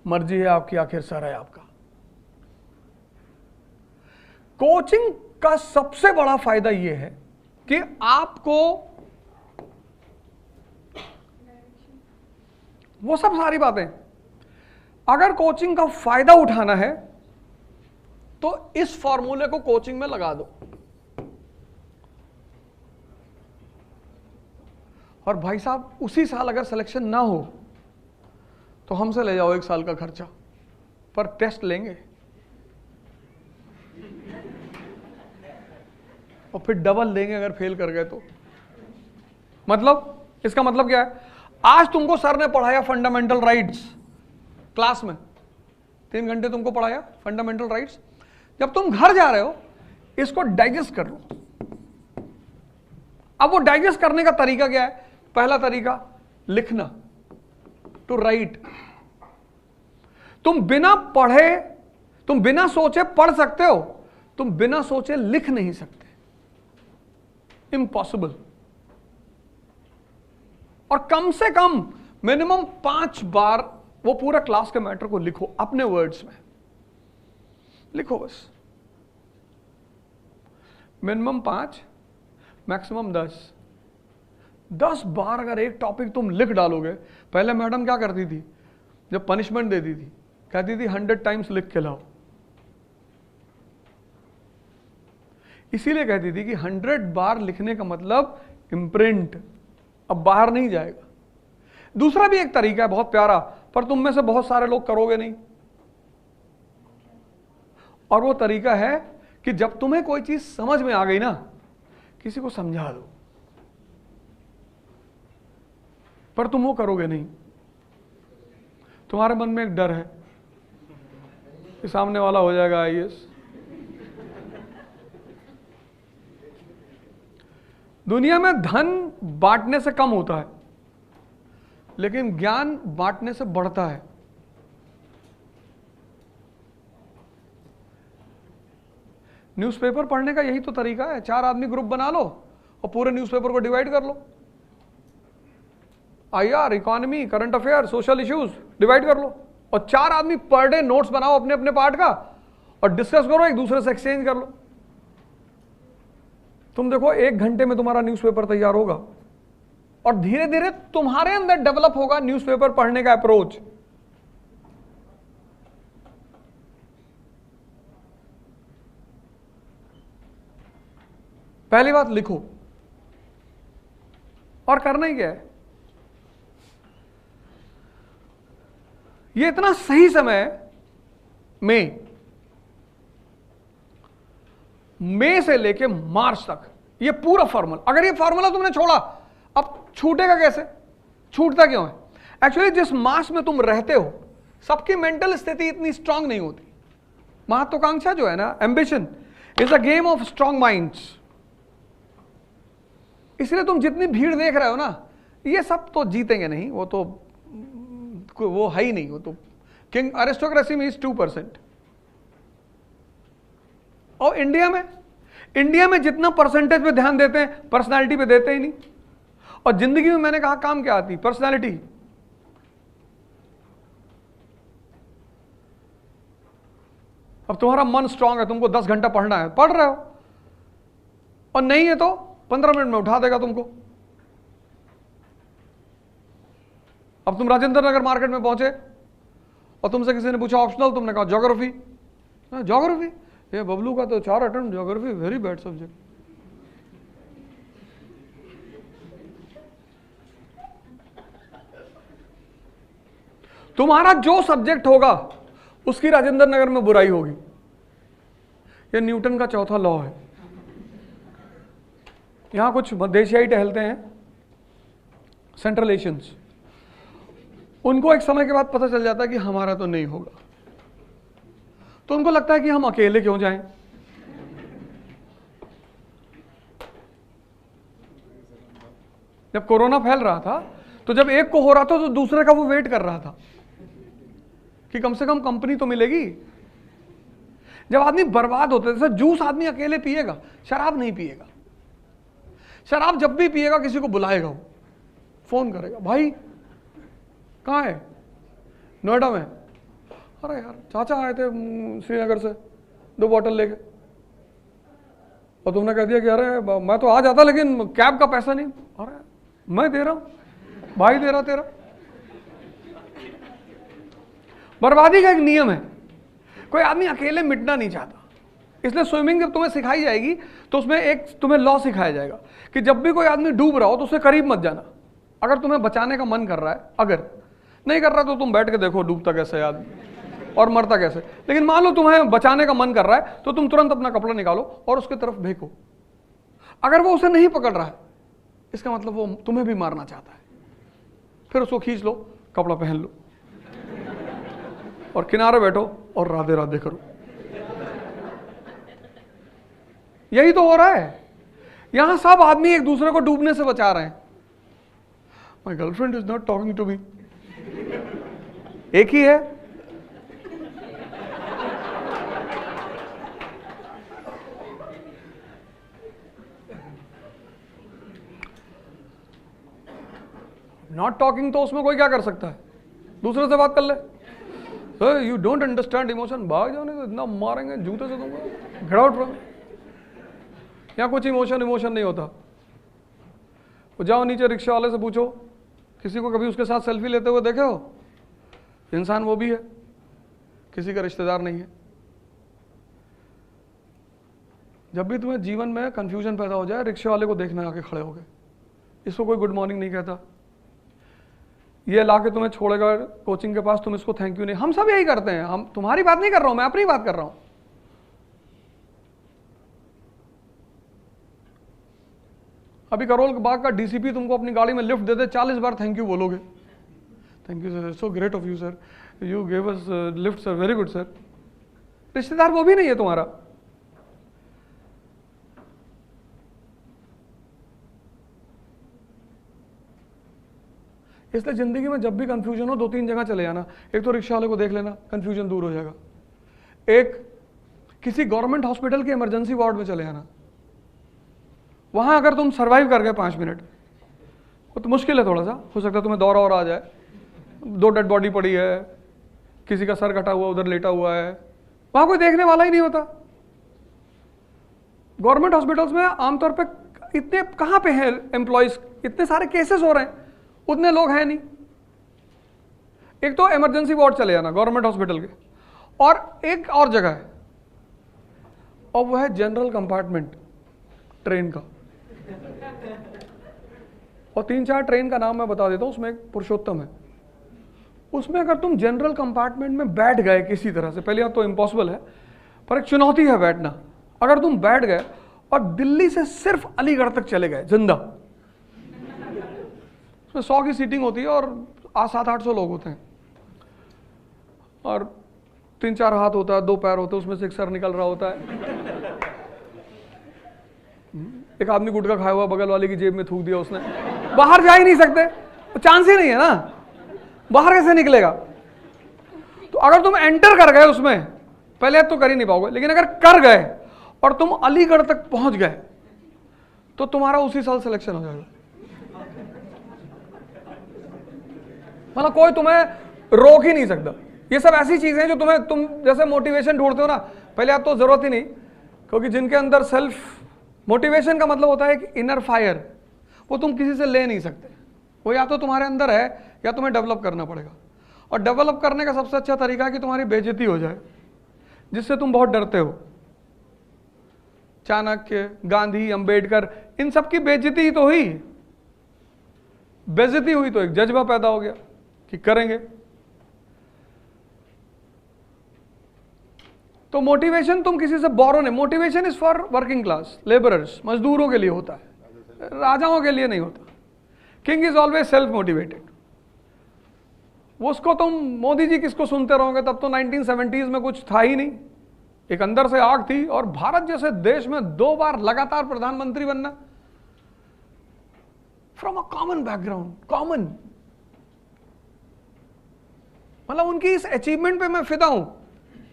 मर्जी है आपकी, आखिर सर है आपका। कोचिंग का सबसे बड़ा फायदा यह है कि आपको वो सब सारी बातें, अगर कोचिंग का फायदा उठाना है तो इस फॉर्मूले को कोचिंग में लगा दो। और भाई साहब उसी साल अगर सिलेक्शन ना हो तो हमसे ले जाओ 1 साल का खर्चा, पर टेस्ट लेंगे और फिर डबल देंगे अगर फेल कर गए तो। मतलब इसका मतलब क्या है? आज तुमको सर ने पढ़ाया फंडामेंटल राइट्स क्लास में, 3 घंटे तुमको पढ़ाया फंडामेंटल राइट्स। जब तुम घर जा रहे हो इसको डाइजेस्ट कर लो। अब वो डाइजेस्ट करने का तरीका क्या है? पहला तरीका लिखना, टू राइट। तुम बिना पढ़े, तुम बिना सोचे पढ़ सकते हो, तुम बिना सोचे लिख नहीं सकते, इम्पॉसिबल। और कम से कम मिनिमम 5 बार वो पूरा क्लास के मैटर को लिखो, अपने वर्ड्स में लिखो बस। मिनिमम 5, मैक्सिमम 10 बार अगर एक टॉपिक तुम लिख डालोगे। पहले मैडम क्या करती थी, जब पनिशमेंट देती थी कहती थी 100 टाइम्स लिख के लाओ। इसीलिए कहती थी कि 100 बार लिखने का मतलब इम्प्रिंट, अब बाहर नहीं जाएगा। दूसरा भी एक तरीका है बहुत प्यारा, पर तुम में से बहुत सारे लोग करोगे नहीं। और वो तरीका है कि जब तुम्हें कोई चीज समझ में आ गई ना, किसी को समझा दो, पर तुम वो करोगे नहीं। तुम्हारे मन में एक डर है कि सामने वाला हो जाएगा IAS। दुनिया में धन बांटने से कम होता है, लेकिन ज्ञान बांटने से बढ़ता है। न्यूज़पेपर पढ़ने का यही तो तरीका है। 4 आदमी ग्रुप बना लो और पूरे न्यूज़पेपर को डिवाइड कर लो। IR, economy, current affair, social issues divide कर लो और 4 आदमी पर डे नोट्स बनाओ अपने अपने पार्ट का और डिस्कस करो, एक दूसरे से एक्सचेंज कर लो। तुम देखो 1 घंटे में तुम्हारा न्यूज़पेपर तैयार होगा और धीरे धीरे तुम्हारे अंदर डेवलप होगा न्यूज़पेपर पढ़ने का अप्रोच। पहली बात लिखो, और करना ही क्या है, ये इतना सही समय है मई से लेके मार्च तक, ये पूरा फॉर्मूला। अगर ये फॉर्मूला तुमने छोड़ा, अब छूटेगा कैसे? छूटता क्यों है? एक्चुअली जिस मास में तुम रहते हो, सबकी मेंटल स्थिति इतनी स्ट्रांग नहीं होती। महत्वाकांक्षा जो है ना, ambition is a game of strong minds. इसलिए तुम जितनी भीड़ देख रहे हो ना, ये सब तो जीतेंगे नहीं, वो तो वो है ही नहीं। वो तो किंग अरिस्टोक्रेसी में इज 2%। और इंडिया में जितना परसेंटेज पे ध्यान देते हैं, पर्सनालिटी पे देते ही नहीं। और जिंदगी में मैंने कहा काम क्या आती? पर्सनालिटी। अब तुम्हारा मन स्ट्रांग है, तुमको 10 घंटा पढ़ना है, पढ़ रहे हो, और नहीं है तो 15 मिनट में उठा देगा तुमको। अब तुम राजेंद्र नगर मार्केट में पहुंचे और तुमसे किसी ने पूछा ऑप्शनल, तुमने कहा ज्योग्राफी। ज्योग्राफी, ये बबलू का तो 4 attempt geography, very bad subject. तुम्हारा जो सब्जेक्ट होगा उसकी राजेंद्र नगर में बुराई होगी। ये न्यूटन का चौथा लॉ है। यहां कुछ मध्य एशियाई टहलते हैं, सेंट्रल एशियंस, उनको एक समय के बाद पता चल जाता है कि हमारा तो नहीं होगा, तो उनको लगता है कि हम अकेले क्यों जाएं। जब कोरोना फैल रहा था तो जब एक को हो रहा था तो दूसरे का वो वेट कर रहा था कि कम से कम कंपनी तो मिलेगी। जब आदमी बर्बाद होते थे, जूस आदमी अकेले पिएगा, शराब नहीं पिएगा। शराब जब भी पिएगा किसी को बुलाएगा, वो फोन करेगा, भाई कहाँ है? नोएडा में। अरे यार चाचा आए थे श्रीनगर से 2 बॉटल लेके, और तुमने कह दिया कि अरे मैं तो आ जाता लेकिन कैब का पैसा नहीं। अरे मैं दे रहा हूं, भाई दे रहा तेरा। बर्बादी का एक नियम है, कोई आदमी अकेले मिटना नहीं चाहता। इसलिए स्विमिंग जब तुम्हें सिखाई जाएगी तो उसमें एक तुम्हें लॉ सिखाया जाएगा कि जब भी कोई आदमी डूब रहा हो तो उससे करीब मत जाना। अगर तुम्हें बचाने का मन कर रहा है, अगर नहीं कर रहा तो तुम बैठ के देखो डूबता कैसे है आदमी और मरता कैसे। लेकिन मान लो तुम्हें बचाने का मन कर रहा है तो तुम तुरंत अपना कपड़ा निकालो और उसकी तरफ फेंको। अगर वो उसे नहीं पकड़ रहा है इसका मतलब वो तुम्हें भी मारना चाहता है। फिर उसको खींच लो, कपड़ा पहन लो और किनारे बैठो और राधे राधे करो। यही तो हो रहा है। यहां सब आदमी एक दूसरे को डूबने से बचा रहे हैं। My girlfriend is not talking to me, एक ही है। नॉट टॉकिंग तो उसमें कोई क्या कर सकता है, दूसरे से बात कर ले। यू डोंट अंडरस्टैंड इमोशन, भाग जाने तो इतना मारेंगे जूते से तुमको, गेट आउट फ्रॉम। यहाँ कुछ इमोशन नहीं होता। वो जाओ नीचे रिक्शा वाले से पूछो, किसी को कभी उसके साथ सेल्फी लेते हुए देखे हो? इंसान वो भी है, किसी का रिश्तेदार नहीं है। जब भी तुम्हें जीवन में कंफ्यूजन पैदा हो जाए, रिक्शा वाले को देखना आके खड़े हो गए, इसको कोई गुड मॉर्निंग नहीं कहता, ये ला के तुम्हें छोड़ेगा कोचिंग के पास, तुम इसको थैंक यू नहीं। हम सब यही करते हैं। हम तुम्हारी बात नहीं कर रहा हूं, मैं अपनी बात कर रहा हूं। अभी करोल बाग का डीसीपी तुमको अपनी गाड़ी में लिफ्ट दे दे, 40 बार थैंक यू बोलोगे। Thank you sir, so great of you sir, you gave us lift sir, very good sir. रिश्तेदार वो भी नहीं है तुम्हारा। इसलिए जिंदगी में जब भी कंफ्यूजन हो 2-3 जगह चले जाना। एक तो रिक्शा वाले को देख लेना, कंफ्यूजन दूर हो जाएगा। एक किसी गवर्नमेंट हॉस्पिटल के इमरजेंसी वार्ड में चले जाना। वहां अगर तुम सरवाइव कर गए 5 मिनट, वो तो मुश्किल है थोड़ा सा, हो सकता है तुम्हें दौरा और आ जाए। 2 डेड बॉडी पड़ी है, किसी का सर कटा हुआ उधर लेटा हुआ है, वहां कोई देखने वाला ही नहीं होता। गवर्नमेंट हॉस्पिटल्स में आमतौर पर इतने कहां पे हैं एम्प्लॉयज, इतने सारे केसेस हो रहे हैं, उतने लोग हैं नहीं। एक तो इमरजेंसी वार्ड चले जाना गवर्नमेंट हॉस्पिटल के, और एक और जगह है, और वो है जनरल कंपार्टमेंट ट्रेन का। और 3-4 ट्रेन का नाम मैं बता देता हूं, उसमें एक पुरुषोत्तम है। उसमें अगर तुम जनरल कंपार्टमेंट में बैठ गए किसी तरह से, पहले तो इम्पॉसिबल है, पर एक चुनौती है बैठना। अगर तुम बैठ गए और दिल्ली से सिर्फ अलीगढ़ तक चले गए जिंदा, उसमें 100 की सीटिंग होती है और 700-800 लोग होते हैं, और 3-4 हाथ होता है, 2 पैर होते हैं, उसमें से एक सर निकल रहा होता है। एक आदमी गुटखा खाया हुआ बगल वाले की जेब में थूक दिया उसने, बाहर जा ही नहीं सकते, चांस ही नहीं है ना, बाहर कैसे निकलेगा। तो अगर तुम एंटर कर गए उसमें, पहले तो कर ही नहीं पाओगे, लेकिन अगर कर गए और तुम अलीगढ़ तक पहुंच गए तो तुम्हारा उसी साल सिलेक्शन हो जाएगा। मतलब कोई तुम्हें रोक ही नहीं सकता। ये सब ऐसी चीजें हैं जो तुम जैसे मोटिवेशन ढूंढते हो ना, पहले आप तो जरूरत ही नहीं, क्योंकि जिनके अंदर सेल्फ मोटिवेशन का मतलब होता है कि इनर फायर, वो तुम किसी से ले नहीं सकते, वो या तो तुम्हारे अंदर है या तुम्हें डेवलप करना पड़ेगा। और डेवलप करने का सबसे अच्छा तरीका है कि तुम्हारी बेइज्जती हो जाए, जिससे तुम बहुत डरते हो। चाणक्य, गांधी, अंबेडकर, इन सब की बेइज्जती ही तो हुई। बेइज्जती हुई तो एक जज्बा पैदा हो गया कि करेंगे। तो मोटिवेशन तुम किसी से बोरो नहीं। Motivation is for working class, labourers, मजदूरों के लिए होता है, राजाओं के लिए नहीं होता। King is always self motivated. उसको तुम मोदी जी किसको सुनते रहोगे, तब तो 1970s में कुछ था ही नहीं, एक अंदर से आग थी। और भारत जैसे देश में 2 बार लगातार प्रधानमंत्री बनना, from a common background, common, मतलब उनकी इस अचीवमेंट पे मैं फिदा हूं।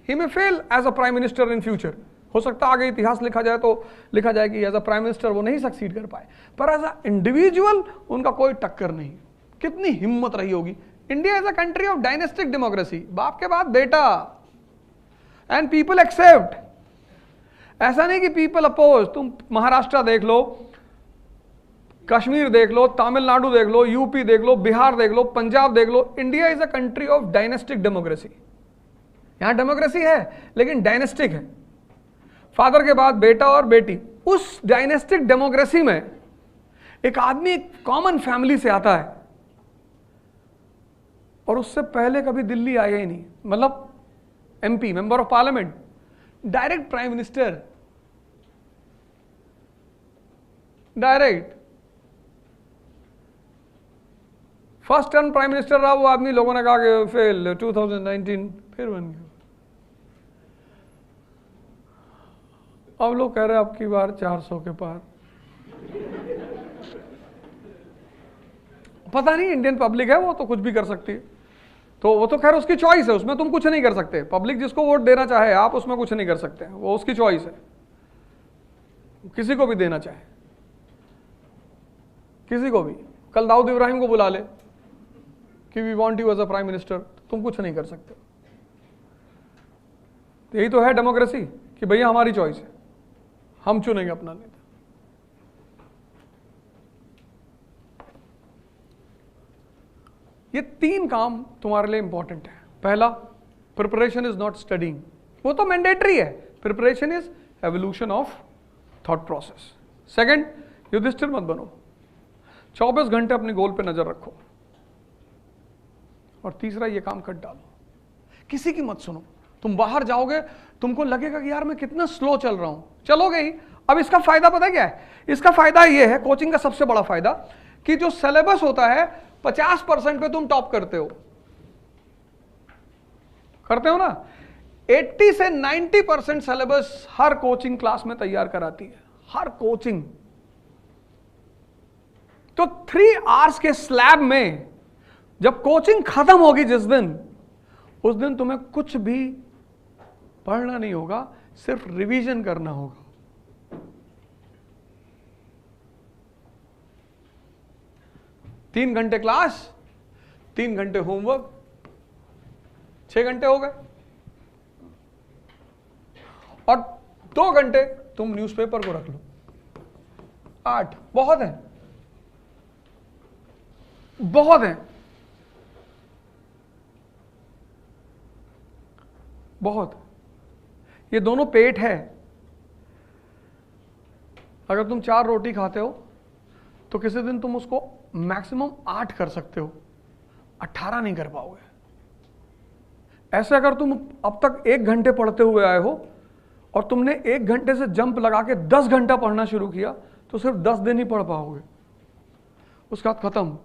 He may fail as a prime minister in future, हो सकता है आगे इतिहास लिखा जाए तो लिखा जाए कि एज अ प्राइम मिनिस्टर वो नहीं सक्सीड कर पाए, पर एज अ इंडिविजुअल उनका कोई टक्कर नहीं। कितनी हिम्मत रही होगी। India is a country of dynastic democracy, बाप के बाद बेटा, एंड पीपल एक्सेप्ट। ऐसा नहीं कि पीपल अपोज। तुम महाराष्ट्र देख लो, कश्मीर देख लो, तमिलनाडु देख लो, यूपी देख लो, बिहार देख लो, पंजाब देख लो। India is a country of dynastic democracy. यहां डेमोक्रेसी है लेकिन डायनेस्टिक है, फादर के बाद बेटा और बेटी। उस डायनेस्टिक डेमोक्रेसी में एक आदमी एक कॉमन फैमिली से आता है और उससे पहले कभी दिल्ली आया ही नहीं, मतलब MP, member of parliament, direct prime minister, direct first term prime minister रहा वो आदमी। लोगों ने कहा कि फेल, 2019 फिर बन गया। अब लोग कह रहे हैं अब की बार 400 के पार। पता नहीं, इंडियन पब्लिक है, वो तो कुछ भी कर सकती है। तो वो तो खैर उसकी चॉइस है, उसमें तुम कुछ नहीं कर सकते। पब्लिक जिसको वोट देना चाहे आप उसमें कुछ नहीं कर सकते, वो उसकी चॉइस है। किसी को भी देना चाहे, किसी को भी। कल दाऊद इब्राहिम को बुला ले कि we want you as a prime minister, तुम कुछ नहीं कर सकते। यही तो है डेमोक्रेसी कि भैया हमारी चॉइस है, हम चुनेंगे अपना नेता। ये 3 काम तुम्हारे लिए इंपॉर्टेंट है। पहला, प्रिपरेशन इज नॉट स्टडिंग, वो तो मैंडेटरी है। Preparation is evolution of thought process. Second, Yudhishthir मत बनो, 24 घंटे अपनी गोल पे नजर रखो। और तीसरा, ये काम कर डालो, किसी की मत सुनो। तुम बाहर जाओगे, तुमको लगेगा कि यार मैं कितना स्लो चल रहा हूं, चलोगे ही। अब इसका फायदा पता क्या है? इसका फायदा ये है, कोचिंग का सबसे बड़ा फायदा, कि जो सिलेबस होता है 50% पे तुम टॉप करते हो ना। 80 से 90% सिलेबस हर कोचिंग क्लास में तैयार कराती है, हर कोचिंग। तो 3 आवर्स के स्लैब में जब कोचिंग खत्म होगी जिस दिन, उस दिन तुम्हें कुछ भी पढ़ना नहीं होगा, सिर्फ रिवीजन करना होगा। तीन घंटे क्लास, 3 घंटे होमवर्क, 6 घंटे हो गए। और 2 घंटे तुम न्यूज़पेपर को रख लो, 8 बहुत है, बहुत है, बहुत। ये दोनों पेट है। अगर तुम 4 रोटी खाते हो तो किसी दिन तुम उसको मैक्सिमम 8 कर सकते हो, 18 नहीं कर पाओगे। ऐसे अगर तुम अब तक 1 घंटे पढ़ते हुए आए हो और तुमने 1 घंटे से जंप लगा के 10 घंटा पढ़ना शुरू किया, तो सिर्फ 10 दिन ही पढ़ पाओगे, उसके बाद खत्म।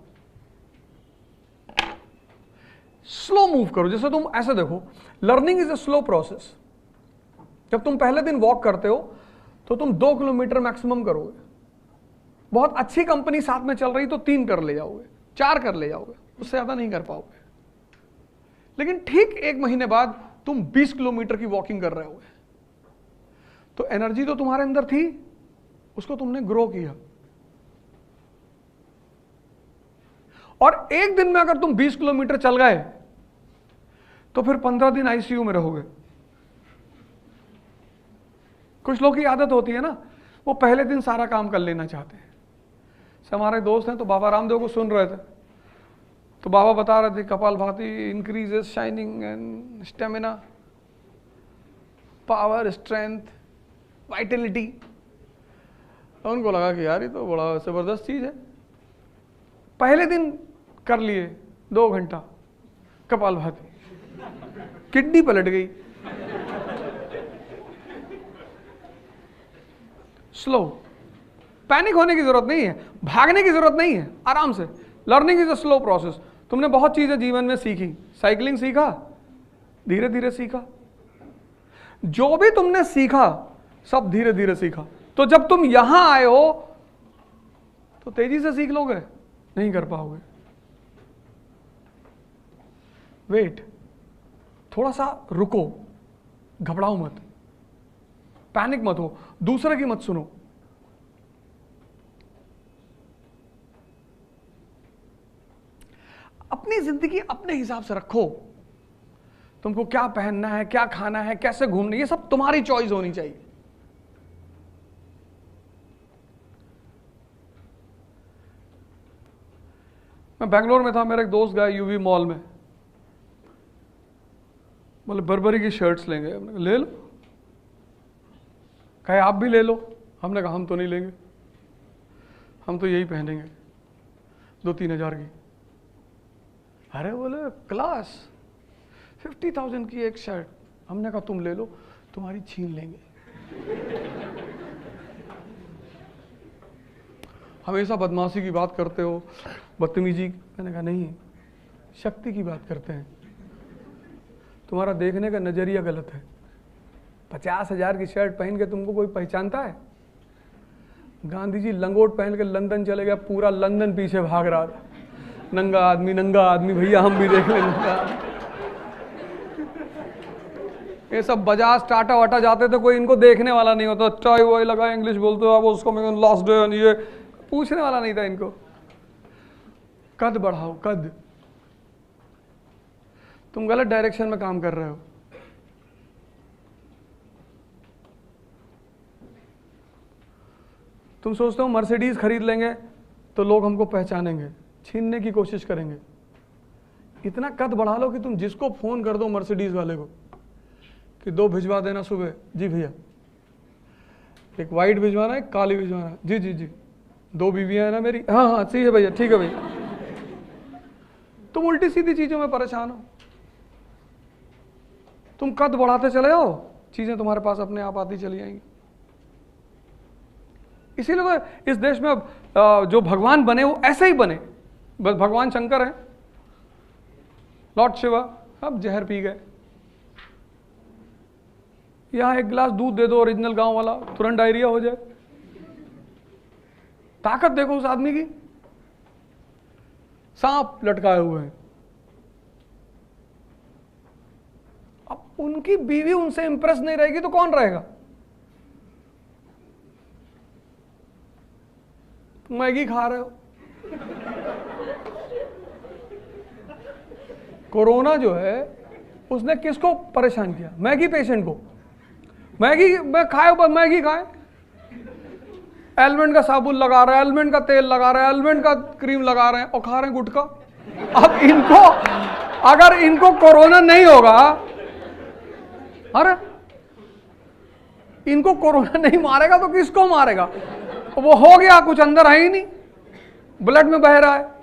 स्लो मूव करो। जैसे तुम ऐसे देखो, learning is a slow process. जब तुम पहले दिन वॉक करते हो तो तुम 2 किलोमीटर मैक्सिमम करोगे। बहुत अच्छी कंपनी साथ में चल रही तो 3 कर ले जाओगे, 4 कर ले जाओगे, उससे ज्यादा नहीं कर पाओगे। लेकिन ठीक 1 महीने बाद तुम 20 किलोमीटर की वॉकिंग कर रहे होगे, तो एनर्जी तो तुम्हारे अंदर थी, उसको तुमने ग्रो किया। और एक दिन में अगर तुम 20 किलोमीटर चल गए तो फिर 15 दिन आईसीयू में रहोगे। कुछ लोग की आदत होती है ना, वो पहले दिन सारा काम कर लेना चाहते हैं। हमारे दोस्त हैं तो बाबा रामदेव को सुन रहे थे, तो बाबा बता रहे थे kapalbhati increases shining and stamina, power, strength, Vitality. उनको लगा कि यार ये तो बड़ा जबरदस्त चीज है। पहले दिन कर लिए 2 घंटा कपालभाति, किडनी पलट गई। स्लो, पैनिक होने की जरूरत नहीं है, भागने की जरूरत नहीं है, आराम से। Learning is a slow process. तुमने बहुत चीजें जीवन में सीखी, साइकिलिंग सीखा, धीरे धीरे सीखा। जो भी तुमने सीखा सब धीरे धीरे सीखा। तो जब तुम यहां आए हो तो तेजी से सीख लोगे? नहीं कर पाओगे। वेट, थोड़ा सा रुको, घबराओ मत, पैनिक मत हो, दूसरे की मत सुनो। अपनी जिंदगी अपने हिसाब से रखो। तुमको क्या पहनना है, क्या खाना है, कैसे घूमना है, ये सब तुम्हारी चॉइस होनी चाहिए। मैं बेंगलोर में था, मेरा एक दोस्त गया यूवी मॉल में, बोले बर्बरी की शर्ट्स लेंगे। हमने कहा ले लो। कहे आप भी ले लो। हमने कहा हम तो नहीं लेंगे, हम तो यही पहनेंगे 2-3 हज़ार की। अरे बोले क्लास, 50,000 की एक शर्ट। हमने कहा तुम ले लो, तुम्हारी छीन लेंगे। हमेशा बदमाशी की बात करते हो, बदतमीजी। मैंने कहा नहीं, शक्ति की बात करते हैं। तुम्हारा देखने का नजरिया गलत है। 50,000 की शर्ट पहन के तुमको कोई पहचानता है? गांधी जी लंगोट पहन के लंदन चले गया, पूरा लंदन पीछे भाग रहा था। नंगा आदमी, भैया हम भी देख लें नंगा आदमी। ये सब बजाज टाटा वाटा जाते थे, कोई इनको देखने वाला नहीं होता। चाय वाय लगा, इंग्लिश बोलते हो आप, उसको मैं लास्ट डे, ये पूछने वाला नहीं था इनको। कद बढ़ाओ, कद। तुम गलत डायरेक्शन में काम कर रहे हो। तुम सोचते हो मर्सिडीज खरीद लेंगे तो लोग हमको पहचानेंगे, छीनने की कोशिश करेंगे। इतना कद बढ़ा लो कि तुम जिसको फोन कर दो मर्सिडीज वाले को कि 2 भिजवा देना सुबह। जी भैया, एक वाइट भिजवाना, एक काली भिजवाना। जी जी जी, 2 बीवियां है ना मेरी। हाँ हाँ ठीक है भैया, ठीक है भैया। तुम उल्टी सीधी चीजों में परेशान हो। तुम कद बढ़ाते चले जाओ, चीजें तुम्हारे पास अपने आप आती चली जाएंगी। इसीलिए तो इस देश में जो भगवान बने वो ऐसे ही बने। बस भगवान शंकर हैं, लॉर्ड शिवा, अब जहर पी गए। यहां एक गिलास दूध दे दो ओरिजिनल गांव वाला, तुरंत डायरिया हो जाए। ताकत देखो उस आदमी की, सांप लटकाए हुए हैं। अब उनकी बीवी उनसे इंप्रेस नहीं रहेगी तो कौन रहेगा? मैगी खा रहे हो। कोरोना जो है उसने किसको परेशान किया? मैगी पेशेंट को। मैगी में खाए, मैगी खाए, एलमेंट का साबुन लगा रहे हैं, एलमेंट का तेल लगा रहे हैं, एलमेंट का क्रीम लगा रहे हैं और खा रहे हैं गुटखा। अब इनको, अगर इनको कोरोना नहीं होगा, अरे इनको कोरोना नहीं मारेगा तो किसको मारेगा? वो हो गया, कुछ अंदर है ही नहीं, ब्लड में बह रहा है।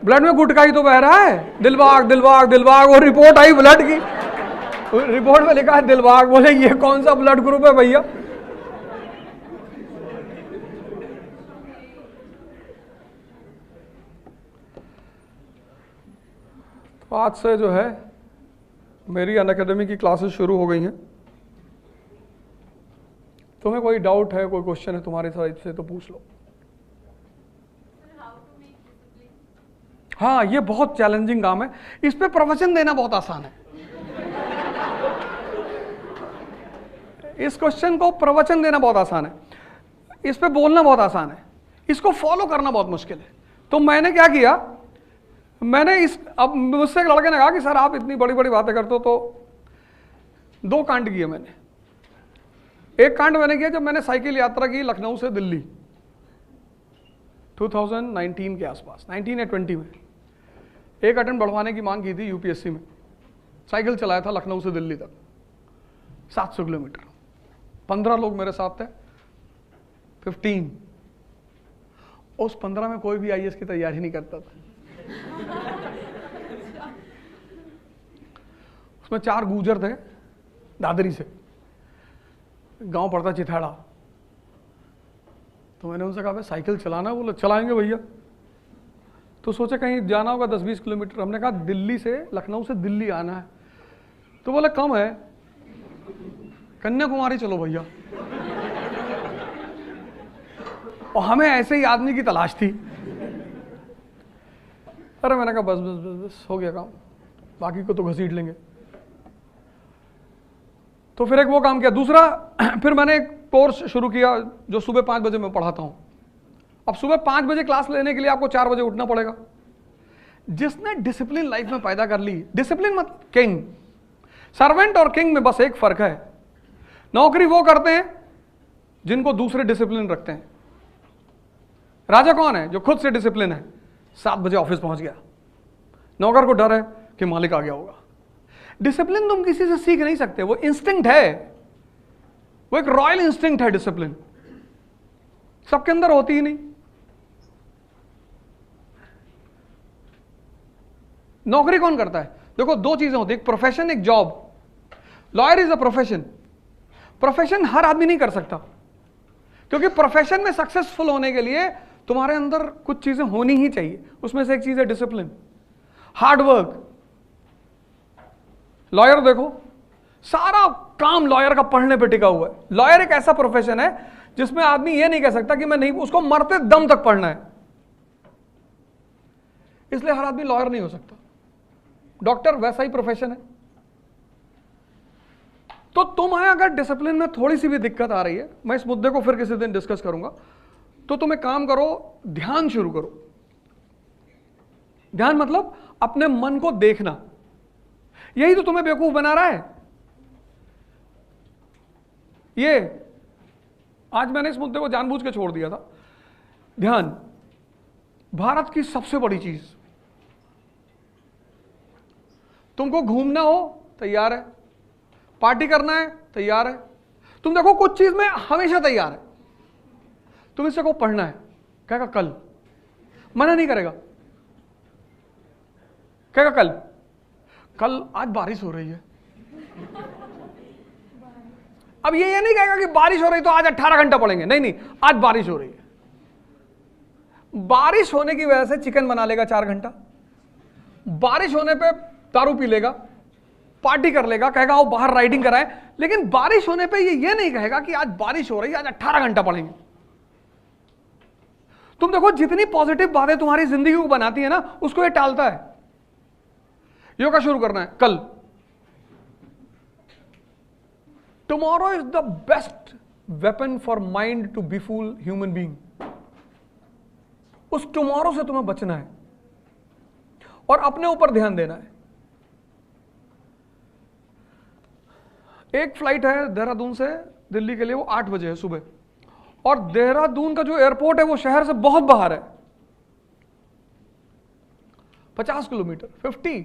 ब्लड में गुटखा ही तो बह रहा है। दिलबाग दिलबाग दिलबाग, वो रिपोर्ट आई ब्लड की, रिपोर्ट में लिखा है दिलबाग। बोले ये कौन सा ब्लड ग्रुप है भैया? तो आज से जो है मेरी अनअकैडमी की क्लासेस शुरू हो गई हैं। तुम्हें कोई डाउट है, कोई क्वेश्चन है तुम्हारे साइड से तो पूछ लो। हाँ, ये बहुत चैलेंजिंग काम है। इस पे प्रवचन देना बहुत आसान है। इस क्वेश्चन को प्रवचन देना बहुत आसान है, इस पे बोलना बहुत आसान है, इसको फॉलो करना बहुत मुश्किल है। तो मैंने क्या किया, मैंने अब मुझसे एक लड़के ने कहा कि सर आप इतनी बड़ी बड़ी बातें करते हो, तो 2 कांड किए मैंने। एक कांड मैंने किया जब मैंने साइकिल यात्रा की लखनऊ से दिल्ली 2019 के आसपास, 19 या 20 में। एक अटेम्प्ट बढ़वाने की मांग की थी यूपीएससी में। साइकिल चलाया था लखनऊ से दिल्ली तक 700 किलोमीटर। 15 लोग मेरे साथ थे, 15। उस 15 में कोई भी आईएएस की तैयारी नहीं करता था। उसमें 4 गुर्जर थे दादरी से, गांव पड़ता चिथाड़ा। तो मैंने उनसे कहा भाई साइकिल चलाना, बोले चलाएंगे भैया। तो सोचे कहीं जाना होगा 10-20 किलोमीटर। हमने कहा दिल्ली से, लखनऊ से दिल्ली आना है। तो बोले कम है, कन्याकुमारी चलो भैया। और हमें ऐसे ही आदमी की तलाश थी। अरे मैंने कहा बस बस बस बस हो गया काम, बाकी को तो घसीट लेंगे। तो फिर एक वो काम किया। दूसरा, फिर मैंने एक कोर्स शुरू किया जो सुबह 5 बजे मैं पढ़ाता हूं। अब सुबह 5 बजे क्लास लेने के लिए आपको 4 बजे उठना पड़ेगा। जिसने डिसिप्लिन लाइफ में पैदा कर ली, डिसिप्लिन मत किंग, सर्वेंट और किंग में बस एक फर्क है, नौकरी वो करते हैं जिनको दूसरे डिसिप्लिन रखते हैं। राजा कौन है? जो खुद से डिसिप्लिन है। 7 बजे ऑफिस पहुंच गया, नौकर को डर है कि मालिक आ गया होगा। डिसिप्लिन तुम किसी से सीख नहीं सकते, वो इंस्टिंक्ट है, वो एक रॉयल इंस्टिंक्ट है। डिसिप्लिन सबके अंदर होती ही नहीं। नौकरी कौन करता है? देखो 2 चीजें होती है, एक प्रोफेशन, एक job. Lawyer is a profession. Profession हर आदमी नहीं कर सकता, क्योंकि प्रोफेशन में सक्सेसफुल होने के लिए तुम्हारे अंदर कुछ चीजें होनी ही चाहिए। उसमें से एक चीज है डिसिप्लिन, हार्ड वर्क। लॉयर देखो, सारा काम लॉयर का पढ़ने पे टिका हुआ है। लॉयर एक ऐसा प्रोफेशन है जिसमें आदमी ये नहीं कह सकता कि मैं नहीं, उसको मरते दम तक पढ़ना है। इसलिए हर आदमी लॉयर नहीं हो सकता। डॉक्टर वैसा ही प्रोफेशन है। तो तुम्हें अगर डिसिप्लिन में थोड़ी सी भी दिक्कत आ रही है, मैं इस मुद्दे को फिर किसी दिन डिस्कस करूंगा, तो तुम एक काम करो, ध्यान शुरू करो। ध्यान मतलब अपने मन को देखना। यही तो तुम्हें बेवकूफ बना रहा है। ये आज मैंने इस मुद्दे को जानबूझ के छोड़ दिया था। ध्यान भारत की सबसे बड़ी चीज। तुमको घूमना हो तैयार है, पार्टी करना है तैयार है। तुम देखो कुछ चीज में हमेशा तैयार है। तुम इससे को पढ़ना है, कहेगा कल, मना नहीं करेगा, कहेगा कल। कल आज बारिश हो रही है। अब ये नहीं कहेगा कि बारिश हो रही तो आज 18 घंटा पढ़ेंगे, नहीं नहीं, आज बारिश हो रही है। बारिश होने की वजह से चिकन बना लेगा 4 घंटा, बारिश होने पे दारू पी लेगा, पार्टी कर लेगा, कहेगा आओ बाहर राइडिंग कराएं। लेकिन बारिश होने पे ये नहीं कहेगा कि आज बारिश हो रही है, आज 18 घंटा पढ़ेंगे। तुम देखो जितनी पॉजिटिव बातें तुम्हारी जिंदगी को बनाती है ना, उसको ये टालता है। योगा शुरू करना है कल। Tomorrow is the best weapon for mind to befool human being. उस टुमारो से तुम्हें बचना है और अपने ऊपर ध्यान देना है। एक फ्लाइट है देहरादून से दिल्ली के लिए, वो 8 बजे है सुबह, और देहरादून का जो एयरपोर्ट है वो शहर से बहुत बाहर है, 50 किलोमीटर, 50।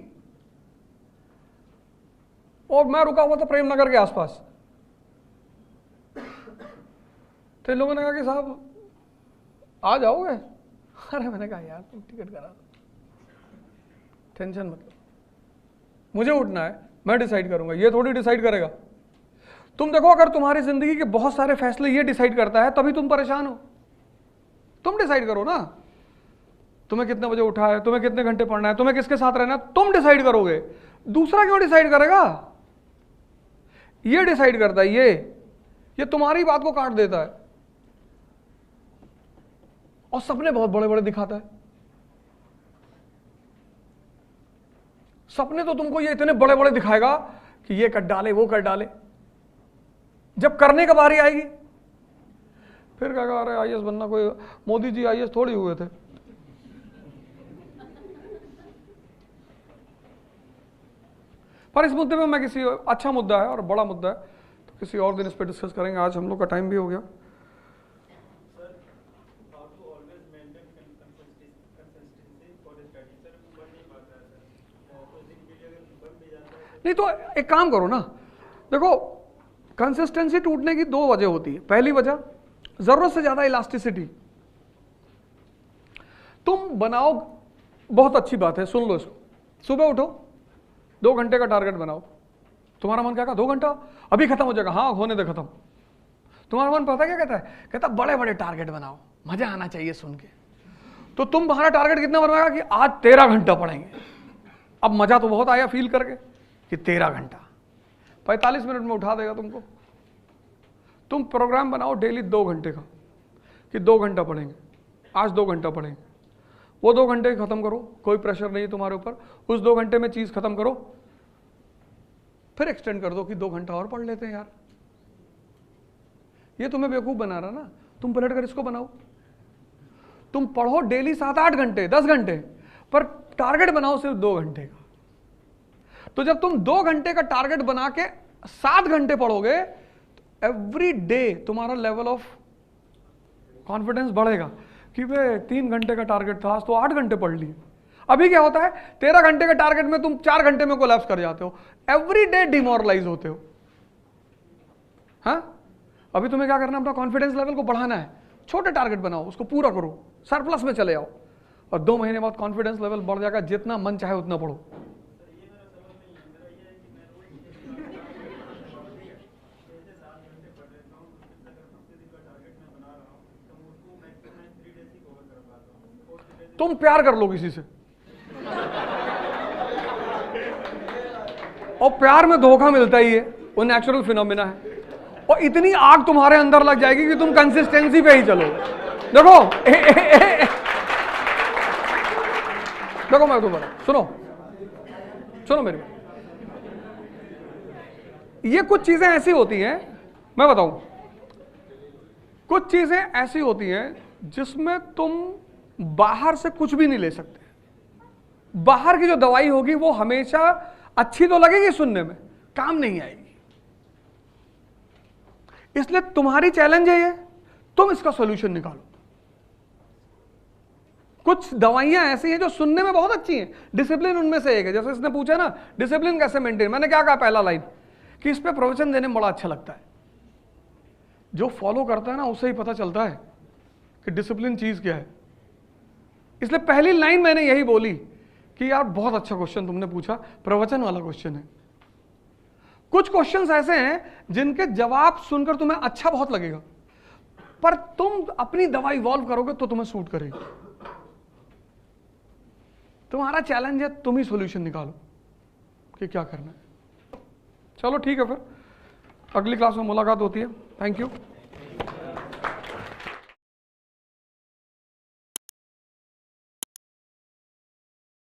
और मैं रुका हुआ था प्रेमनगर के आसपास। तो इन लोगों ने कहा कि साहब आ जाओगे? अरे मैंने कहा यार तुम टिकट करा दो, टेंशन मत लो, मुझे उठना है, मैं डिसाइड करूंगा, ये थोड़ी डिसाइड करेगा। तुम देखो अगर तुम्हारी जिंदगी के बहुत सारे फैसले ये डिसाइड करता है तभी तुम परेशान हो। तुम डिसाइड करो ना, तुम्हें कितने बजे उठा है, तुम्हें कितने घंटे पढ़ना है, तुम्हें किसके साथ रहना है, तुम डिसाइड करोगे। दूसरा क्यों डिसाइड करेगा? ये डिसाइड करता है, ये तुम्हारी बात को काट देता है और सपने बहुत बड़े बड़े दिखाता है। सपने तो तुमको ये इतने बड़े बड़े दिखाएगा कि ये कर डाले, वो कर डाले। जब करने का बारी आएगी फिर क्या कह रहे आईएएस बनना, कोई मोदी जी आईएएस थोड़ी हुए थे। पर इस मुद्दे में मैं किसी, अच्छा मुद्दा है और बड़ा मुद्दा है, तो किसी और दिन इस पर डिस्कस करेंगे। आज हम लोग का टाइम भी हो गया। नहीं तो एक काम करो ना, देखो कंसिस्टेंसी टूटने की दो वजह होती है। पहली वजह जरूरत से ज्यादा इलास्टिसिटी। तुम बनाओ, बहुत अच्छी बात है, सुन लो इसको। सुबह उठो, 2 घंटे का टारगेट बनाओ। तुम्हारा मन क्या कहा 2 घंटा अभी खत्म हो जाएगा, हाँ होने दे खत्म। तुम्हारा मन पता क्या कहता है, कहता बड़े बड़े टारगेट बनाओ, मजा आना चाहिए सुन के। तो तुम तुम्हारा टारगेट कितना बनवाएगा कि आज 13 घंटा पढ़ेंगे। अब मजा तो बहुत आया फील करके कि 13 घंटा, 45 मिनट में उठा देगा तुमको। तुम प्रोग्राम बनाओ डेली 2 घंटे का कि 2 घंटा पढ़ेंगे, आज 2 घंटा पढ़ेंगे। वो 2 घंटे खत्म करो, कोई प्रेशर नहीं है तुम्हारे ऊपर। उस 2 घंटे में चीज खत्म करो, फिर एक्सटेंड कर दो कि 2 घंटा और पढ़ लेते हैं यार। ये तुम्हें बेवकूफ बना रहा ना, तुम पलट कर इसको बनाओ। तुम पढ़ो डेली 7-8 घंटे, 10 घंटे, पर टारगेट बनाओ सिर्फ 2 घंटे का। तो जब तुम 2 घंटे का टारगेट बना के 7 घंटे पढ़ोगे, एवरी डे तुम्हारा लेवल ऑफ कॉन्फिडेंस बढ़ेगा कि वे 3 घंटे का टारगेट था, आज तो 8 घंटे पढ़ लिए। अभी क्या होता है, 13 घंटे के टारगेट में तुम 4 घंटे में कोलैप्स कर जाते हो, एवरी डे डिमोरलाइज होते हो। हाँ, अभी तुम्हें क्या करना है, अपना कॉन्फिडेंस लेवल को बढ़ाना है। छोटे टारगेट बनाओ, उसको पूरा करो, सरप्लस में चले आओ, और 2 महीने बाद कॉन्फिडेंस लेवल बढ़ जाएगा। जितना मन चाहे उतना पढ़ो। तुम प्यार कर लो किसी से, और प्यार में धोखा मिलता ही है, वो नेचुरल फिनोमिना है। और इतनी आग तुम्हारे अंदर लग जाएगी कि तुम कंसिस्टेंसी पे ही चलो। देखो देखो मैं तुम्हारा सुनो मेरी, ये कुछ चीजें ऐसी होती हैं, मैं बताऊं, कुछ चीजें ऐसी होती हैं जिसमें तुम बाहर से कुछ भी नहीं ले सकते। बाहर की जो दवाई होगी वो हमेशा अच्छी तो लगेगी सुनने में, काम नहीं आएगी। इसलिए तुम्हारी चैलेंज है ये, तुम इसका सॉल्यूशन निकालो। कुछ दवाइयां ऐसी हैं जो सुनने में बहुत अच्छी हैं, डिसिप्लिन उनमें से एक है। जैसे इसने पूछा ना डिसिप्लिन कैसे मेंटेन, मैंने क्या कहा पहला लाइन कि इस पे प्रवचन देने में बड़ा अच्छा लगता है। जो फॉलो करता है ना उसे ही पता चलता है कि डिसिप्लिन चीज क्या है। इसलिए पहली लाइन मैंने यही बोली कि यार बहुत अच्छा क्वेश्चन तुमने पूछा, प्रवचन वाला क्वेश्चन है। कुछ क्वेश्चंस ऐसे हैं जिनके जवाब सुनकर तुम्हें अच्छा बहुत लगेगा, पर तुम अपनी दवा इवॉल्व करोगे तो तुम्हें सूट करेगी। तुम्हारा चैलेंज है, तुम ही सॉल्यूशन निकालो कि क्या करना है। चलो ठीक है, फिर अगली क्लास में मुलाकात होती है। Thank you.